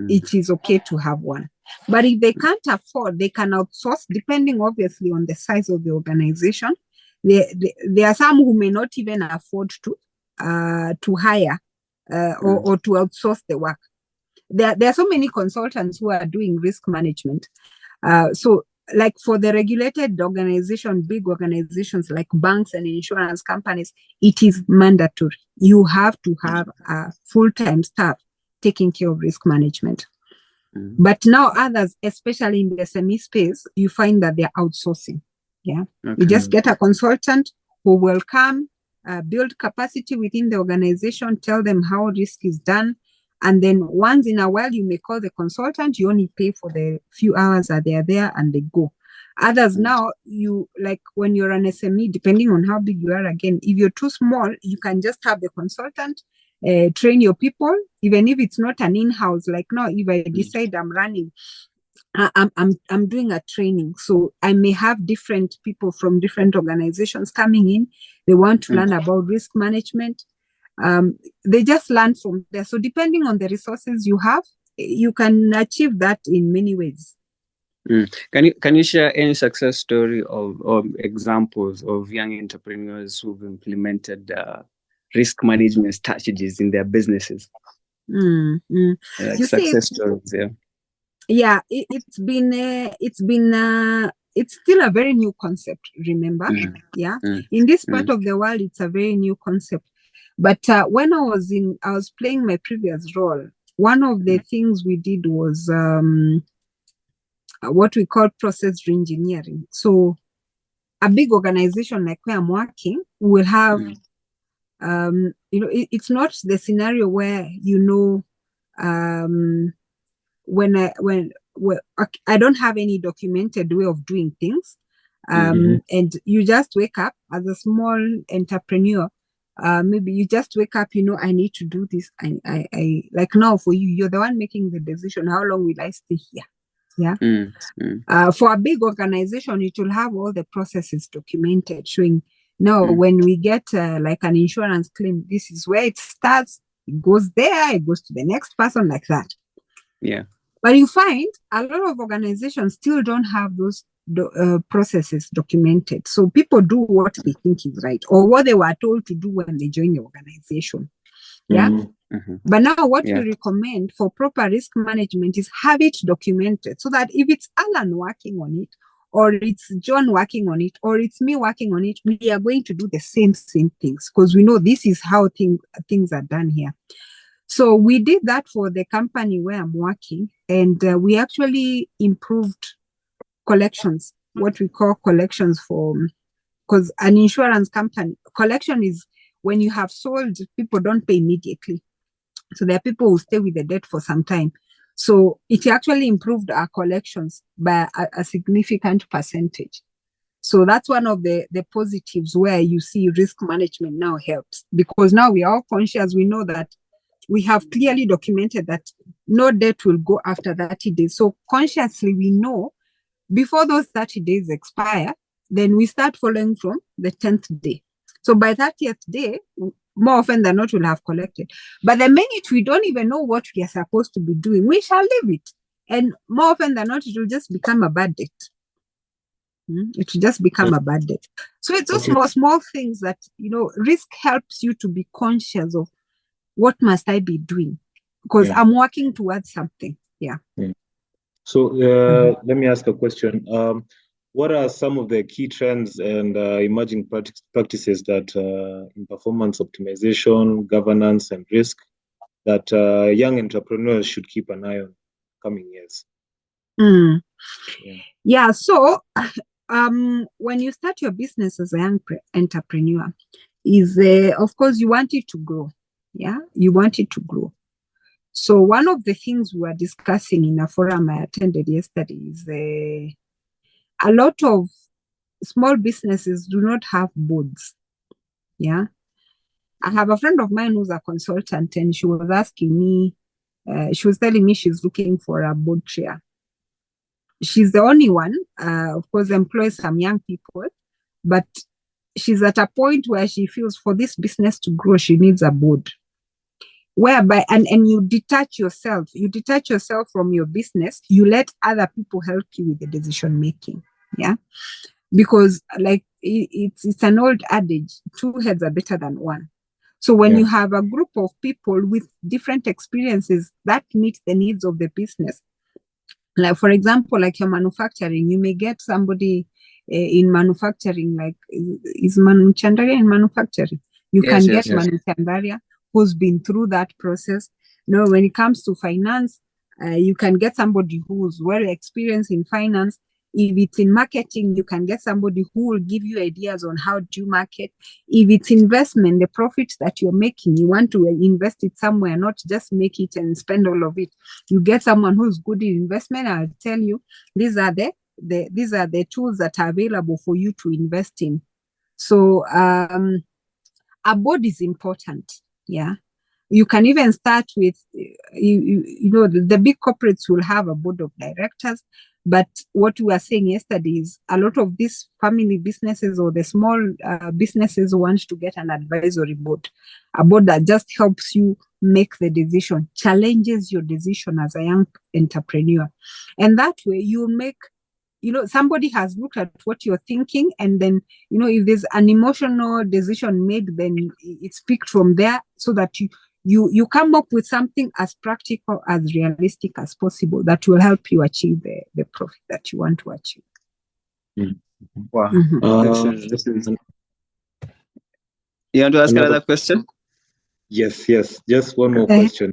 it is okay to have one. But if they can't afford, they can outsource, depending obviously on the size of the organization. There are some who may not even afford to hire or to outsource the work. There are so many consultants who are doing risk management. So like for the regulated organization, big organizations like banks and insurance companies, it is mandatory. You have to have a full-time staff taking care of risk management. But now others, especially in the SME space, you find that they're outsourcing. Yeah. You just get a consultant who will come, build capacity within the organization, tell them how risk is done. And then once in a while, you may call the consultant, you only pay for the few hours that they are there and they go. Others now, you like when you're an SME, depending on how big you are, again, if you're too small, you can just have the consultant train your people, even if it's not an in-house. Like now, if I decide I'm running, I'm doing a training, so I may have different people from different organizations coming in. They want to learn about risk management. They just learn from there. So depending on the resources you have, you can achieve that in many ways. Can you share any success story or examples of young entrepreneurs who've implemented risk management strategies in their businesses? Success stories, yeah. It's still a very new concept, remember? In this part of the world, it's a very new concept. But when I was playing my previous role, one of the things we did was what we call process reengineering. So a big organization like where I'm working will have, it's not the scenario where, when I don't have any documented way of doing things, and you just wake up as a small entrepreneur. Maybe you just wake up, I need to do this. I like now for you, you're the one making the decision. How long will I stay here? Yeah. For a big organization, it will have all the processes documented, showing now when we get like an insurance claim, this is where it starts. It goes there. It goes to the next person, like that. Yeah. But you find a lot of organizations still don't have those processes documented. So people do what they think is right, or what they were told to do when they join the organization. Yeah. But now what we recommend for proper risk management is have it documented, so that if it's Alan working on it, or it's John working on it, or it's me working on it, we are going to do the same things, because we know this is how things are done here. So we did that for the company where I'm working, and we actually improved collections, what we call collections because an insurance company, collection is when you have sold, people don't pay immediately. So there are people who stay with the debt for some time. So it actually improved our collections by a significant percentage. So that's one of the positives where you see risk management now helps, because now we are all conscious. We know that we have clearly documented that no debt will go after 30 days. So consciously we know before those 30 days expire, then we start following from the 10th day. So by 30th day, more often than not we'll have collected. But the minute we don't even know what we are supposed to be doing, we shall leave it. And more often than not, it will just become a bad debt. It will just become a bad debt. So it's those small things that, risk helps you to be conscious of what must I be doing, because I'm working towards something. So let me ask a question. What are some of the key trends and emerging practices that in performance optimization, governance, and risk that young entrepreneurs should keep an eye on coming years? So when you start your business as a young entrepreneur, of course you want it to grow. You want it to grow. So one of the things we were discussing in a forum I attended yesterday is a lot of small businesses do not have boards. I have a friend of mine who's a consultant, and she was asking me, she was telling me she's looking for a board chair. She's the only one, of course, employs some young people, but she's at a point where she feels for this business to grow, she needs a board. Whereby, and you detach yourself from your business, you let other people help you with the decision making. Because like it's an old adage, 2 heads are better than one. So when you have a group of people with different experiences that meet the needs of the business, like for example, like your manufacturing, you may get somebody in manufacturing, like is Manu Chandaria in manufacturing? You can get Manu Chandaria who's been through that process. When it comes to finance, you can get somebody who's well experienced in finance. If it's in marketing, you can get somebody who will give you ideas on how to market. If it's investment, the profits that you're making, you want to invest it somewhere, not just make it and spend all of it. You get someone who's good in investment. I'll tell you, these are the tools that are available for you to invest in. So a board is important. You can even start with, the big corporates will have a board of directors. But what we were saying yesterday is a lot of these family businesses or the small businesses want to get an advisory board, a board that just helps you make the decision, challenges your decision as a young entrepreneur. And that way you make, somebody has looked at what you're thinking, and then, if there's an emotional decision made, then it's picked from there so that you come up with something as practical, as realistic as possible that will help you achieve the profit that you want to achieve. Wow. You want to ask another question? Yes. Just one more question.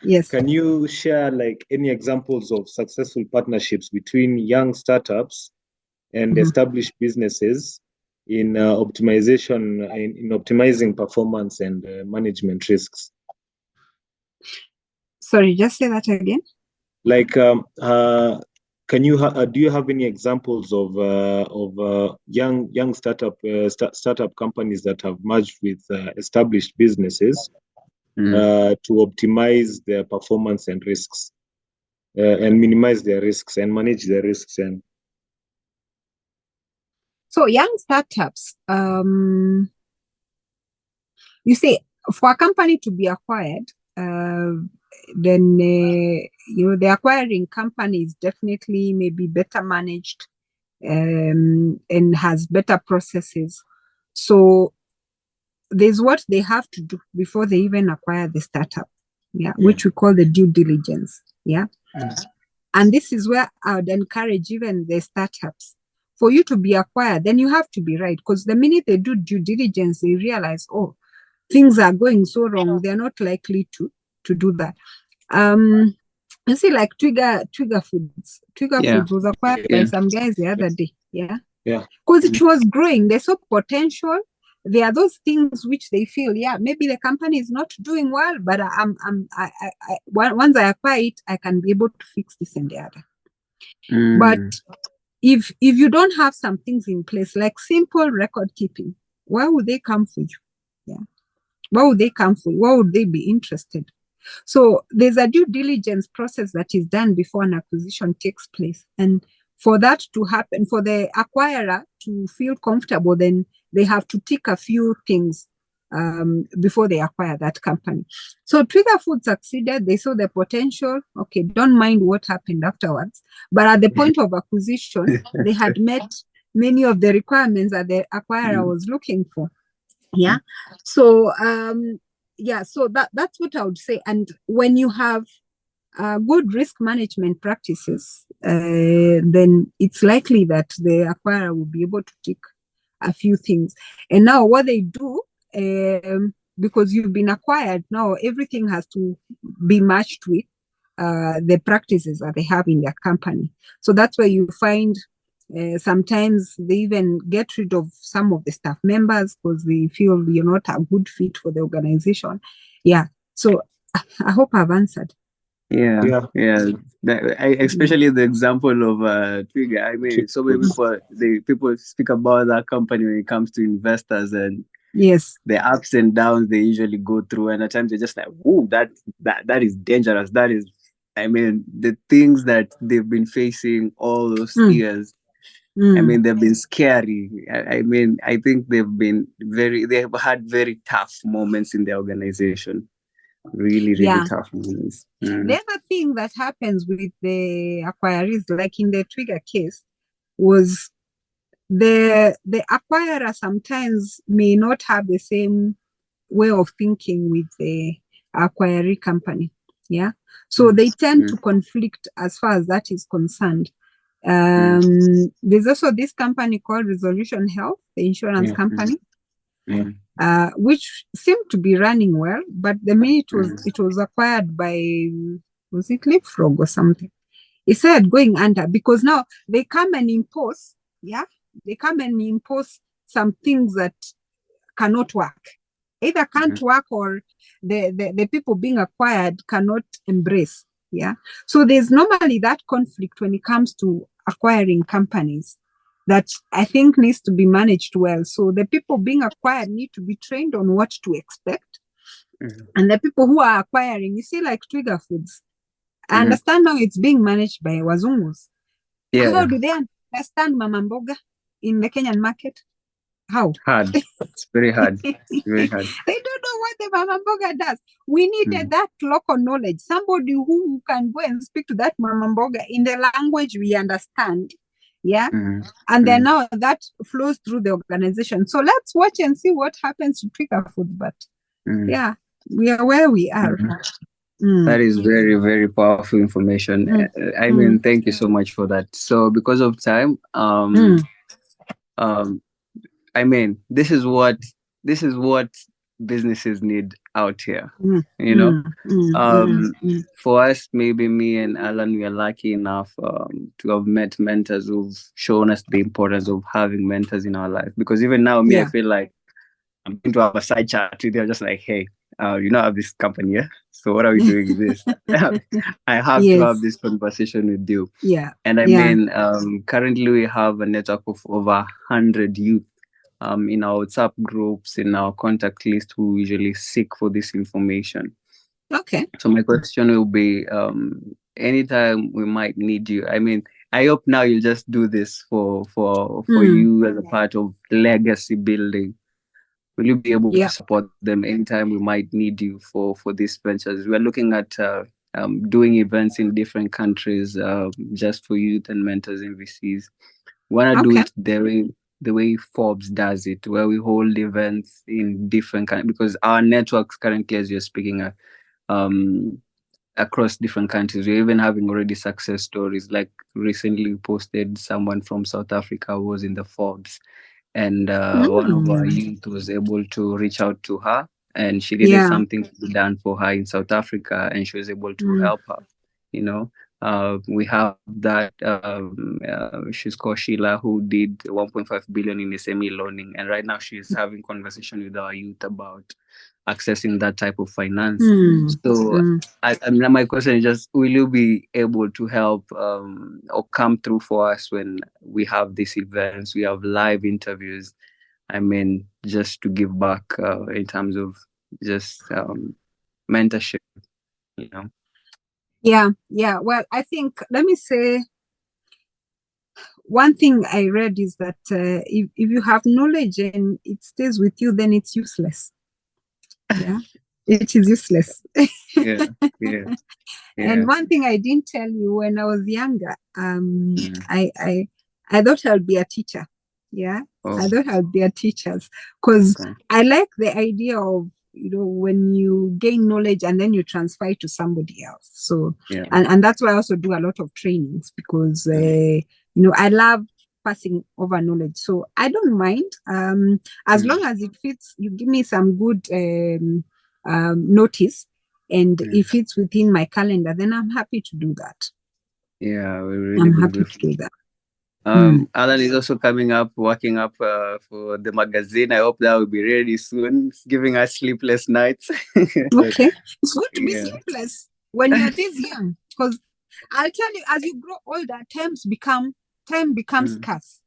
Yes. Can you share like any examples of successful partnerships between young startups and established businesses in optimization, in optimizing performance and management risks? Sorry, just say that again. Like, can you do you have any examples of young startup companies that have merged with established businesses to optimize their performance and risks, and minimize their risks and manage their risks? And so young startups, you see, for a company to be acquired, then the acquiring company is definitely maybe better managed and has better processes. So there's what they have to do before they even acquire the startup, which we call the due diligence. And this is where I would encourage even the startups. For you to be acquired, then you have to be right, because the minute they do due diligence, they realize, oh, things are going so wrong, they're not likely to do that. You see, like Trigger Foods. Trigger Foods was acquired by some guys the other day. Because it was growing. They saw potential. There are those things which they feel, maybe the company is not doing well, but once I acquire it, I can be able to fix this and the other. But if you don't have some things in place, like simple record keeping, why would they come for you? Why would they come for you? Why would they be interested? So there's a due diligence process that is done before an acquisition takes place. And for that to happen, for the acquirer to feel comfortable, then they have to tick a few things. before they acquire that company. So Trigger Foods succeeded. They saw the potential. Okay, don't mind what happened afterwards. But at the point of acquisition, they had met many of the requirements that the acquirer was looking for. Yeah. So, so that's what I would say. And when you have good risk management practices, then it's likely that the acquirer will be able to tick a few things. And now what they do, because you've been acquired, now everything has to be matched with the practices that they have in their company. So that's where you find sometimes they even get rid of some of the staff members because they feel you're not a good fit for the organization. Yeah. So I hope I've answered. Yeah. Especially the example of Trigger. I mean, so many people speak about that company when it comes to investors and the ups and downs they usually go through, and at times they're just like, "Whoa, that is dangerous." That is, I mean, the things that they've been facing all those years. I mean, they've been scary. I mean, I think they have had very tough moments in the organization. Really tough moments. The other thing that happens with the acquirees, like in the Trigger case, was the acquirer sometimes may not have the same way of thinking with the acquiree company. Yeah. So they tend to conflict as far as that is concerned. There's also this company called Resolution Health, the insurance company. Which seemed to be running well, but the minute it was acquired by, was it Leapfrog or something? It started going under because now they come and impose, they come and impose some things that cannot work. Either can't work or the people being acquired cannot embrace. Yeah. So there's normally that conflict when it comes to acquiring companies that I think needs to be managed well. So the people being acquired need to be trained on what to expect. And the people who are acquiring, you see, like Trigger Foods, I understand now it's being managed by Wazungus. How do they understand Mama Mboga in the Kenyan market? How? Hard. It's very hard. It's very hard. They don't know what the Mama Mboga does. We needed that local knowledge, somebody who can go and speak to that Mama Mboga in the language we understand. Yeah. And then now that flows through the organization. So let's watch and see what happens to Trigger Food. But yeah, we are where we are. That is very, very powerful information. I mean, thank you so much for that. So because of time, I mean, this is what businesses need out here. You know, for us, maybe me and Alan, we are lucky enough to have met mentors who've shown us the importance of having mentors in our life. Because even now, I feel like I'm going to have a side chat with you. Just like, hey, you know, I have this company, yeah? So what are we doing with this? I have to have this conversation with you. Yeah. And I mean, currently we have a network of over 100 youth in our WhatsApp groups, in our contact list, who usually seek for this information. Okay. So my question will be, anytime we might need you, I mean, I hope now you'll just do this for you as a part of legacy building. Will you be able to support them anytime we might need you for these ventures? We're looking at doing events in different countries just for youth and mentors and VCs. We want to do it the way Forbes does it, where we hold events in different countries, because our networks currently, as you're speaking, across different countries. We're even having already success stories. Like recently we posted someone from South Africa who was in the Forbes, and one of our youth was able to reach out to her, and she needed something to be done for her in South Africa, and she was able to help her. You know, we have that she's called Sheila, who did 1.5 billion in SME loaning, and right now she's having conversation with our youth about accessing that type of finance. So my question is just, will you be able to help or come through for us when we have these events, we have live interviews? I mean, just to give back in terms of just mentorship, you know? Yeah. Well, I think, let me say, one thing I read is that if you have knowledge and it stays with you, then it's useless. Yeah, it is useless. Yeah. And one thing I didn't tell you when I was younger, I thought I'll be a teacher. Yeah, I thought I'll be a teacher because I like the idea of, when you gain knowledge and then you transfer it to somebody else. So, and that's why I also do a lot of trainings because, I love passing over knowledge. So I don't mind, as long as it fits, you give me some good notice. And if it's within my calendar, then I'm happy to do that. Yeah, we're really I'm happy to do that. Alan is also coming up, working up for the magazine. I hope that will be ready soon. It's giving us sleepless nights. Okay. It's good to be sleepless when you're this young. Because I'll tell you, as you grow older, time becomes scarce.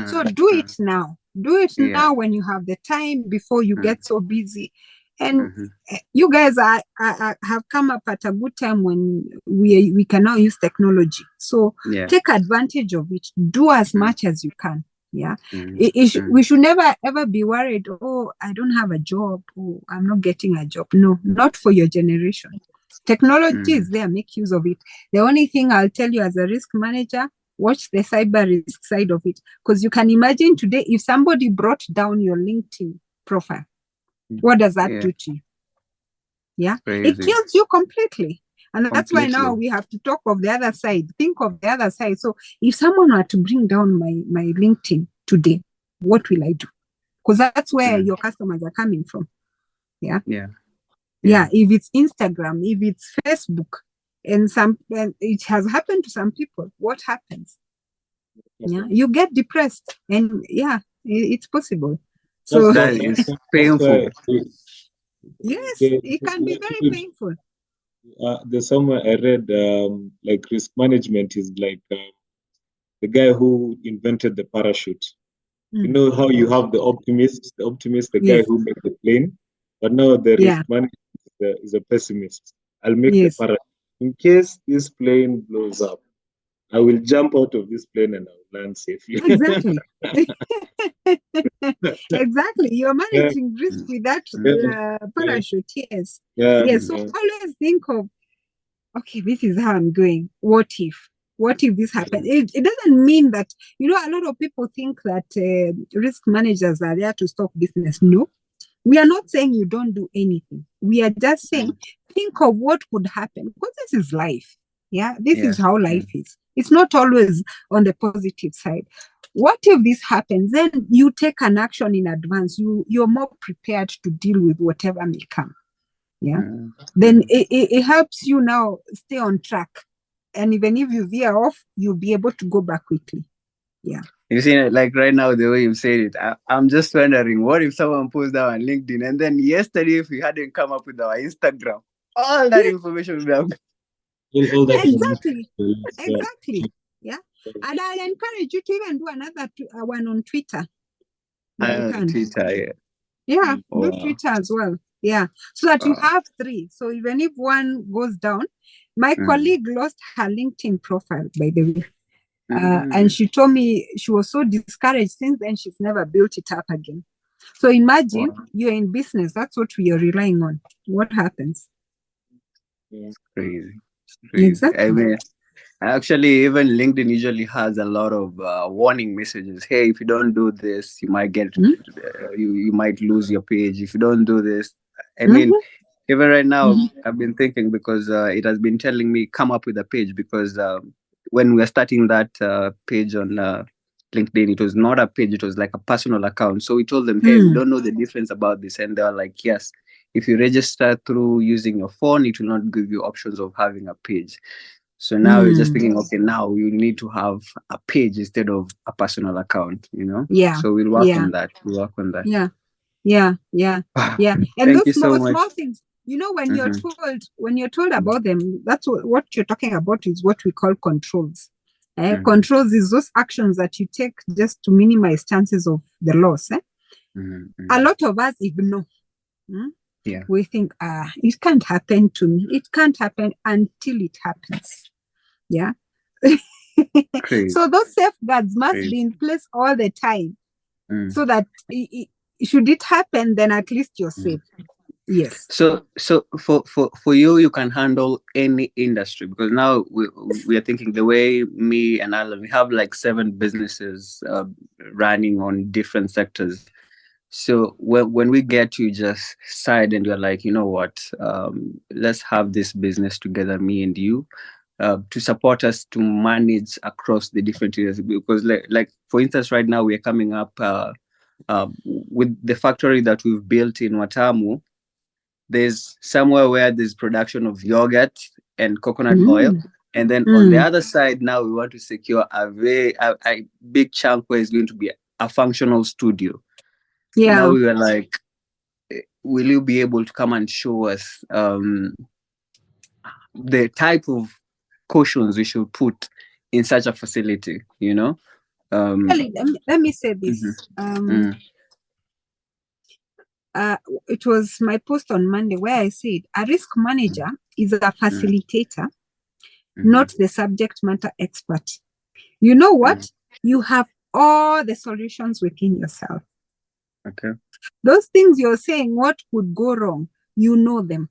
So do it now. Do it now when you have the time before you get so busy. And you guys have come up at a good time when we can now use technology. So take advantage of it. Do as much as you can. Yeah. We should never ever be worried, oh, I don't have a job. Oh, I'm not getting a job. No, not for your generation. Technology is there. Make use of it. The only thing I'll tell you as a risk manager, watch the cyber risk side of it. Because you can imagine today, if somebody brought down your LinkedIn profile, what does that do to you? Yeah, it kills you completely. And that's why now we have to talk of the other side. Think of the other side. So if someone were to bring down my LinkedIn today, what will I do? Because that's where your customers are coming from. Yeah. If it's Instagram, if it's Facebook, and it has happened to some people, what happens? Yeah, you get depressed, and it's possible. So that is painful. Yes, it can be very painful. There's somewhere I read like risk management is like the guy who invented the parachute. You know how you have the optimist, the guy who made the plane, but now the risk manager is a pessimist. I'll make the parachute in case this plane blows up. I will jump out of this plane and I'll land safely. Exactly. Exactly. You're managing risk with that parachute. Yes. So always think of, okay, this is how I'm going. What if? What if this happens? It doesn't mean that, a lot of people think that risk managers are there to stop business. No, we are not saying you don't do anything. We are just saying, think of what could happen, because this is life. Yeah, this is how life is. It's not always on the positive side. What if this happens? Then you take an action in advance. You're more prepared to deal with whatever may come. Yeah. Then it helps you now stay on track. And even if you veer off, you'll be able to go back quickly. Yeah. You see, like right now, the way you said it, I'm just wondering, what if someone posts that on LinkedIn, and then yesterday, if we hadn't come up with our Instagram, all that information would have... Exactly. Yeah. And I'll encourage you to even do another one on Twitter. Twitter, do Twitter as well. Yeah. So that you have three. So even if one goes down, my colleague lost her LinkedIn profile, by the way. And she told me she was so discouraged. Since then, she's never built it up again. So imagine you're in business. That's what we are relying on. What happens? It's crazy. Exactly. I mean, actually, even LinkedIn usually has a lot of warning messages. Hey, if you don't do this, you might get, you might lose your page. If you don't do this, I mean, even right now, I've been thinking, because it has been telling me come up with a page, because when we were starting that page on LinkedIn, it was not a page, it was like a personal account. So we told them, hey, we don't know the difference about this. And they were like, yes, if you register through using your phone, it will not give you options of having a page. So now we're just thinking, okay, now we need to have a page instead of a personal account, Yeah. So we'll work on that. We'll work on that. Yeah. And those small things, when you're told about them, that's what you're talking about is what we call controls. Controls is those actions that you take just to minimize chances of the loss. A lot of us ignore. We think, it can't happen to me. It can't happen until it happens. Yeah. So those safeguards must be in place all the time, so that should it happen, then at least you're safe. Yes. So for you, you can handle any industry, because now we are thinking the way me and Alan, we have like 7 businesses running on different sectors. So when we get to just side and you're like, you know what, let's have this business together, me and you, to support us to manage across the different areas. Because like for instance, right now we are coming up with the factory that we've built in Watamu. There's somewhere where there's production of yogurt and coconut oil. And then on the other side, now we want to secure a big chunk where it's going to be a functional studio. Yeah. Now we were like, will you be able to come and show us the type of cautions we should put in such a facility, you know? Let me say this. It was my post on Monday where I said a risk manager is a facilitator, not the subject matter expert. You know what? You have all the solutions within yourself. Okay. Those things you're saying, what could go wrong, you know them.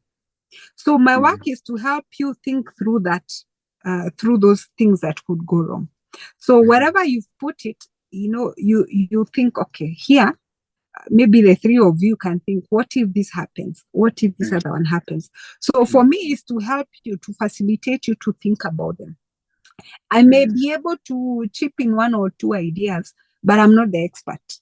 So my work is to help you think through that, through those things that could go wrong. So wherever you've put it, you know, you think, okay, here, maybe the 3 of you can think, what if this happens? What if this other one happens? So for me, is to help you, to facilitate you to think about them. I may be able to chip in 1 or 2 ideas, but I'm not the expert.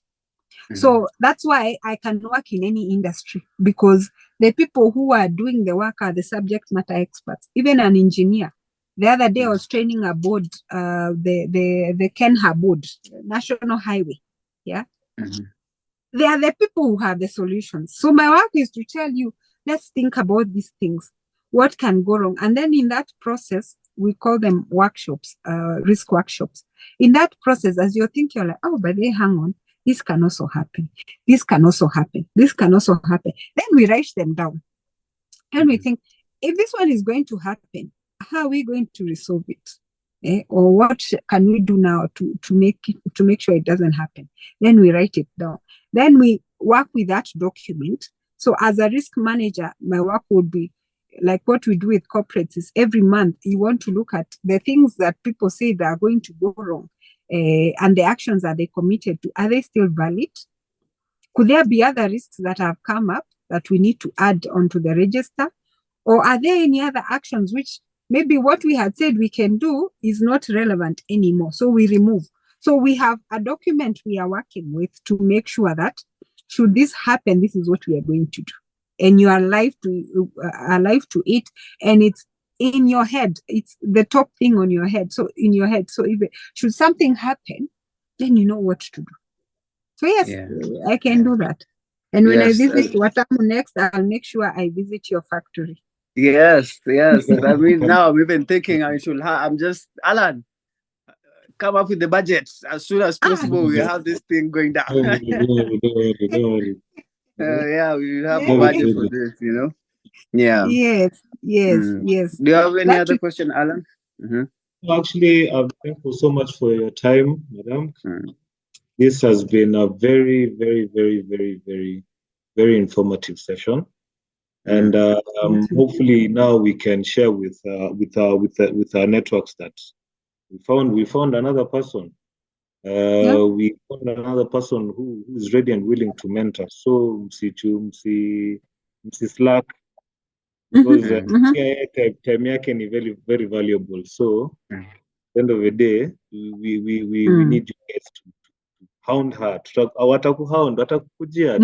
So that's why I can work in any industry, because the people who are doing the work are the subject matter experts. Even an engineer. The other day I was training a board, the Kenha board, National Highway. Yeah. They are the people who have the solutions. So my work is to tell you, let's think about these things. What can go wrong? And then in that process, we call them workshops, risk workshops. In that process, as you're thinking, you're like, oh, but they hang on. This can also happen. This can also happen. This can also happen. Then we write them down. And we think, if this one is going to happen, how are we going to resolve it? Or what can we do now to make sure it doesn't happen? Then we write it down. Then we work with that document. So as a risk manager, my work would be like what we do with corporates is every month you want to look at the things that people say that are going to go wrong, and the actions that they committed to. Are they still valid? Could there be other risks that have come up that we need to add onto the register? Or are there any other actions which maybe what we had said we can do is not relevant anymore? So we remove. So we have a document we are working with to make sure that should this happen, this is what we are going to do. And you are alive to it. And it's in your head. It's the top thing on your head. So in your head. So if should something happen, then you know what to do. So yes, I can do that. And when I visit Watamu next, I'll make sure I visit your factory. Yes. I mean, now we've been thinking I'm just, Alan, come up with the budget as soon as possible. We have this thing going down. Don't worry. Yeah, we have a budget for this, you know? Yeah. Yes. Do you have any other question, Alan? Actually, I'm thankful so much for your time, madam. This has been a very, very, very, very, very, very informative session. And hopefully now we can share with our networks that we found another person. We found another person who is ready and willing to mentor. So msi slack, because time yake ni very, very valuable. So at the end of the day, we need you guys to hound her. Watakuhound, watakukujia,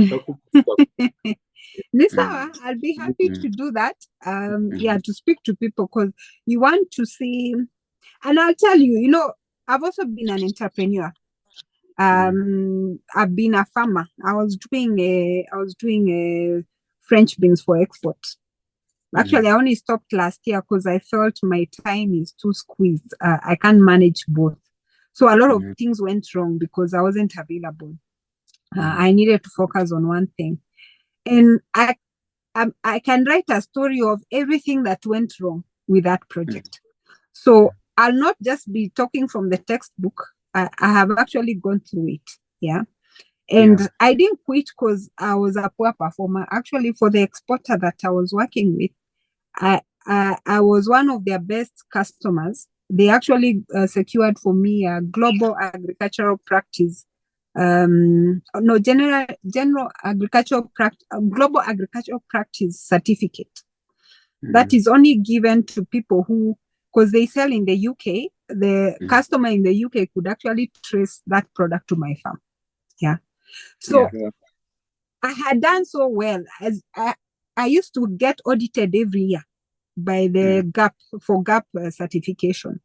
Lisa, I'll be happy to do that. To speak to people, because you want to see, and I'll tell you, you know, I've also been an entrepreneur. I've been a farmer. I was doing French beans for export. Actually, I only stopped last year because I felt my time is too squeezed. I can't manage both. So a lot of things went wrong because I wasn't available. I needed to focus on one thing. And I can write a story of everything that went wrong with that project. So I'll not just be talking from the textbook. I have actually gone through it. Yeah. And I didn't quit because I was a poor performer. Actually, for the exporter that I was working with, I was one of their best customers. They actually secured for me a global agricultural practice, general agricultural practice, global agricultural practice certificate. That is only given to people who, because they sell in the UK, the customer in the UK could actually trace that product to my farm. Yeah. So I had done so well, as I used to get audited every year by the GAP for GAP certification,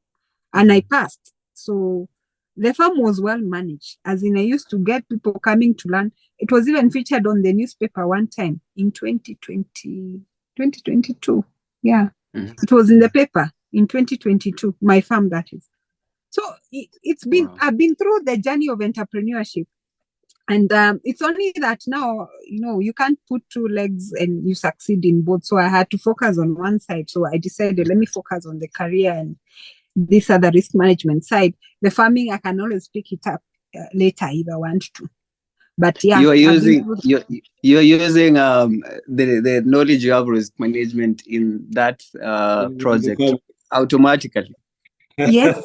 and I passed. So the farm was well managed, as in I used to get people coming to learn. It was even featured on the newspaper one time in 2022. Yeah, it was in the paper in 2022, my farm, that is. So it's been, I've been through the journey of entrepreneurship. And it's only that now, you can't put two legs and you succeed in both. So I had to focus on one side. So I decided, let me focus on the career and this other risk management side. The farming, I can always pick it up later if I want to. But yeah, you're using the knowledge you have risk management in that project automatically. Yes.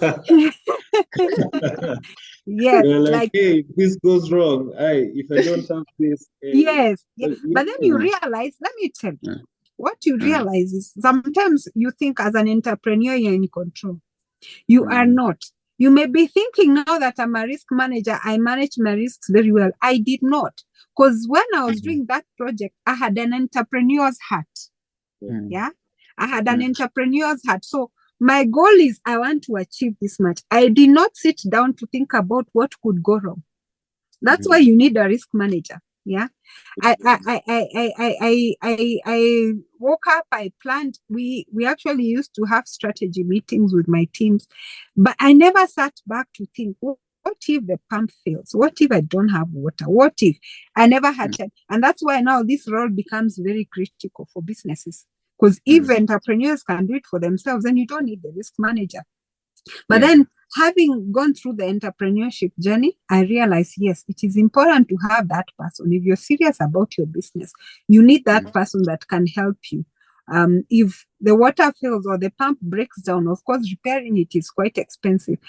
Yes, like, hey, if this goes wrong, if I don't have this. Yes. But then you realize, let me tell you, what you realize is sometimes you think as an entrepreneur, you're in control. You are not. You may be thinking now that I'm a risk manager, I manage my risks very well. I did not. Because when I was doing that project, I had an entrepreneur's hat. Yeah. I had an entrepreneur's hat. So my goal is I want to achieve this much. I did not sit down to think about what could go wrong. That's why you need a risk manager. Yeah. I woke up, I planned. We actually used to have strategy meetings with my teams, but I never sat back to think, what if the pump fails? What if I don't have water? What if I never had time? And that's why now this role becomes very critical for businesses. Because if entrepreneurs can do it for themselves, then you don't need the risk manager. But then having gone through the entrepreneurship journey, I realized, yes, it is important to have that person. If you're serious about your business, you need that person that can help you. If the water fails or the pump breaks down, of course, repairing it is quite expensive.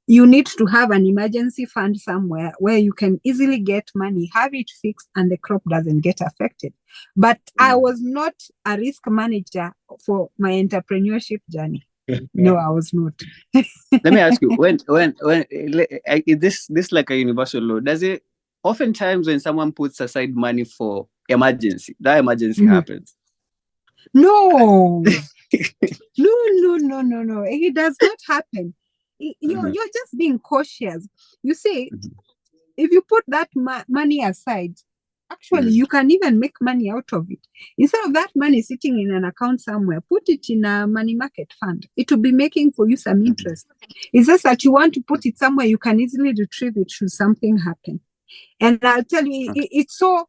You need to have an emergency fund somewhere where you can easily get money, have it fixed, and the crop doesn't get affected. But I was not a risk manager for my entrepreneurship journey. No, I was not. Let me ask you, when is this like a universal law? Does it oftentimes when someone puts aside money for emergency, that emergency happens? No. No. It does not happen. You're just being cautious. You see, if you put that money aside, actually, you can even make money out of it. Instead of that money sitting in an account somewhere, put it in a money market fund. It will be making for you some interest. It's just that you want to put it somewhere you can easily retrieve it should something happen. And I'll tell you, it's so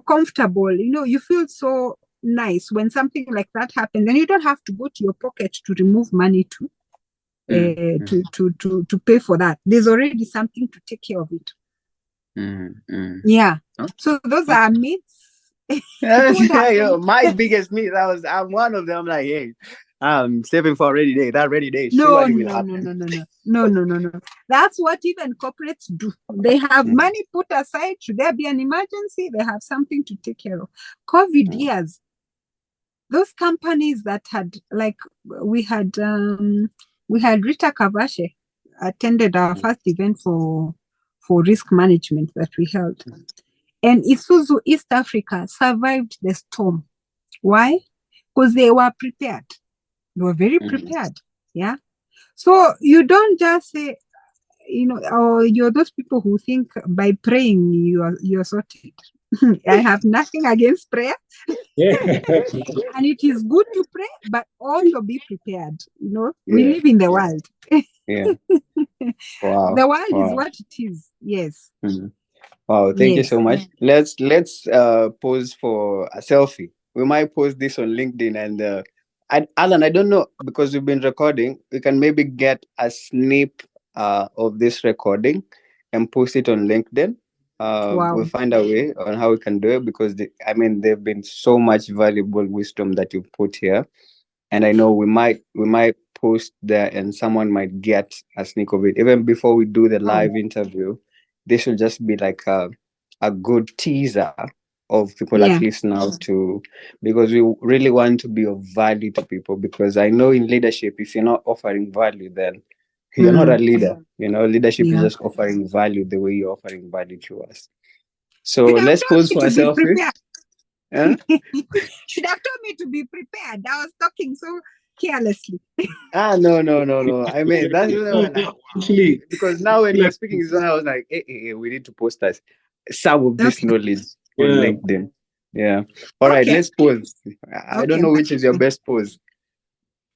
comfortable. You feel so nice when something like that happens, and you don't have to go to your pocket to remove money to pay for that. There's already something to take care of it. Yeah. So those are myths. My biggest myth. I'm one of them. Like, hey, I'm saving for a rainy day. That rainy day surely will happen. No. That's what even corporates do. They have money put aside. Should there be an emergency, they have something to take care of. COVID years, those companies that had, like, we had Rita Kavashe attended our first event for risk management that we held. And Isuzu East Africa survived the storm. Why? Because they were prepared. They were very prepared. Yeah. So you don't just say, or you're those people who think by praying you're sorted. I have nothing against prayer. And it is good to pray, but also be prepared. We live in the world. Wow. The world is what it is. Yes. Wow, thank you so much. Let's pose for a selfie. We might post this on LinkedIn, and Alan, I don't know, because we've been recording, we can maybe get a snip of this recording and post it on LinkedIn. We'll find a way on how we can do it, because they've been so much valuable wisdom that you've put here. And I know we might post there and someone might get a sneak of it. Even before we do the live interview, this will just be like a good teaser of people at least now because we really want to be of value to people. Because I know in leadership, if you're not offering value, then you're not a leader. Leadership is just offering value the way you're offering value to us. So let's pause for a selfie. Should have told me to be prepared. I was talking so carelessly. No. I mean, that's actually, because now when you're speaking, I was like, hey, we need to post some of this knowledge on LinkedIn. Yeah. All right, let's pause. I don't know which is your best pose.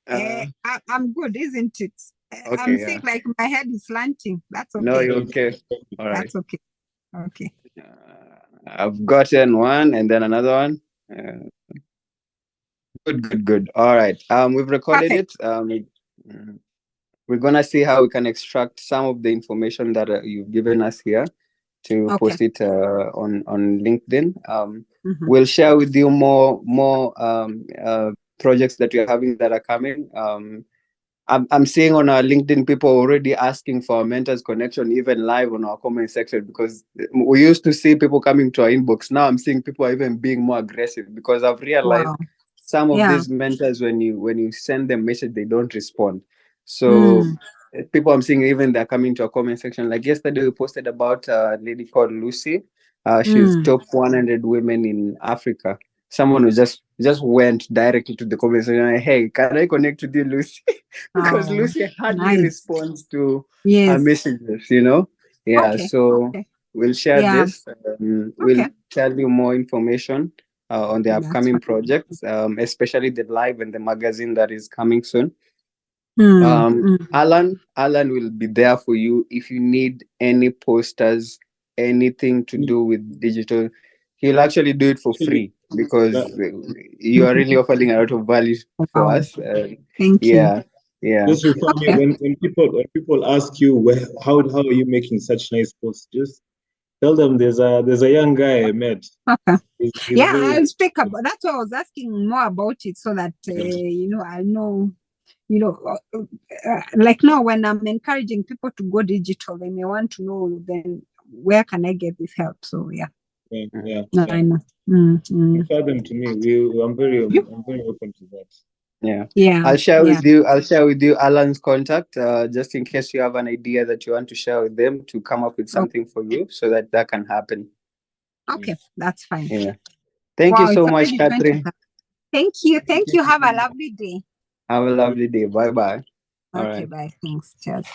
I'm good, isn't it? I'm saying like my head is slanting. That's okay. No, you're okay. All right. That's okay. Okay. I've gotten one and then another one. Good. All right. We've recorded it. We're gonna see how we can extract some of the information that you've given us here to post it on LinkedIn. We'll share with you more projects that we're having that are coming. I'm seeing on our LinkedIn people already asking for a mentors connection, even live on our comment section, because we used to see people coming to our inbox. Now I'm seeing people are even being more aggressive, because I've realized some of these mentors, when you send them message, they don't respond. So people I'm seeing, even they're coming to a comment section. Like yesterday, we posted about a lady called Lucy. She's top 100 women in Africa. Someone who just went directly to the comment section, like, hey, can I connect with you, Lucy? Because Lucy hardly responds to her messages, So we'll share this. We'll tell you more information on the upcoming projects, especially the live and the magazine that is coming soon. Alan will be there for you if you need any posters, anything to do with digital. He'll actually do it for free, because you are really offering a lot of value for us. Thank you. Yeah. Just for me, when people ask you how are you making such nice posts, just tell them there's a young guy I met. Okay. I'll speak about. That's why I was asking more about it, so that I know. Like now when I'm encouraging people to go digital, they may want to know then where can I get this help. So I know. Refer them to me. I'm very open to that. I'll share with you Alan's contact, just in case you have an idea that you want to share with them to come up with something for you, so that can happen. Okay, that's fine. Thank you so much, Catherine. Thank you. Have a lovely day. Have a lovely day. Bye. Okay, bye. Thanks. Cheers.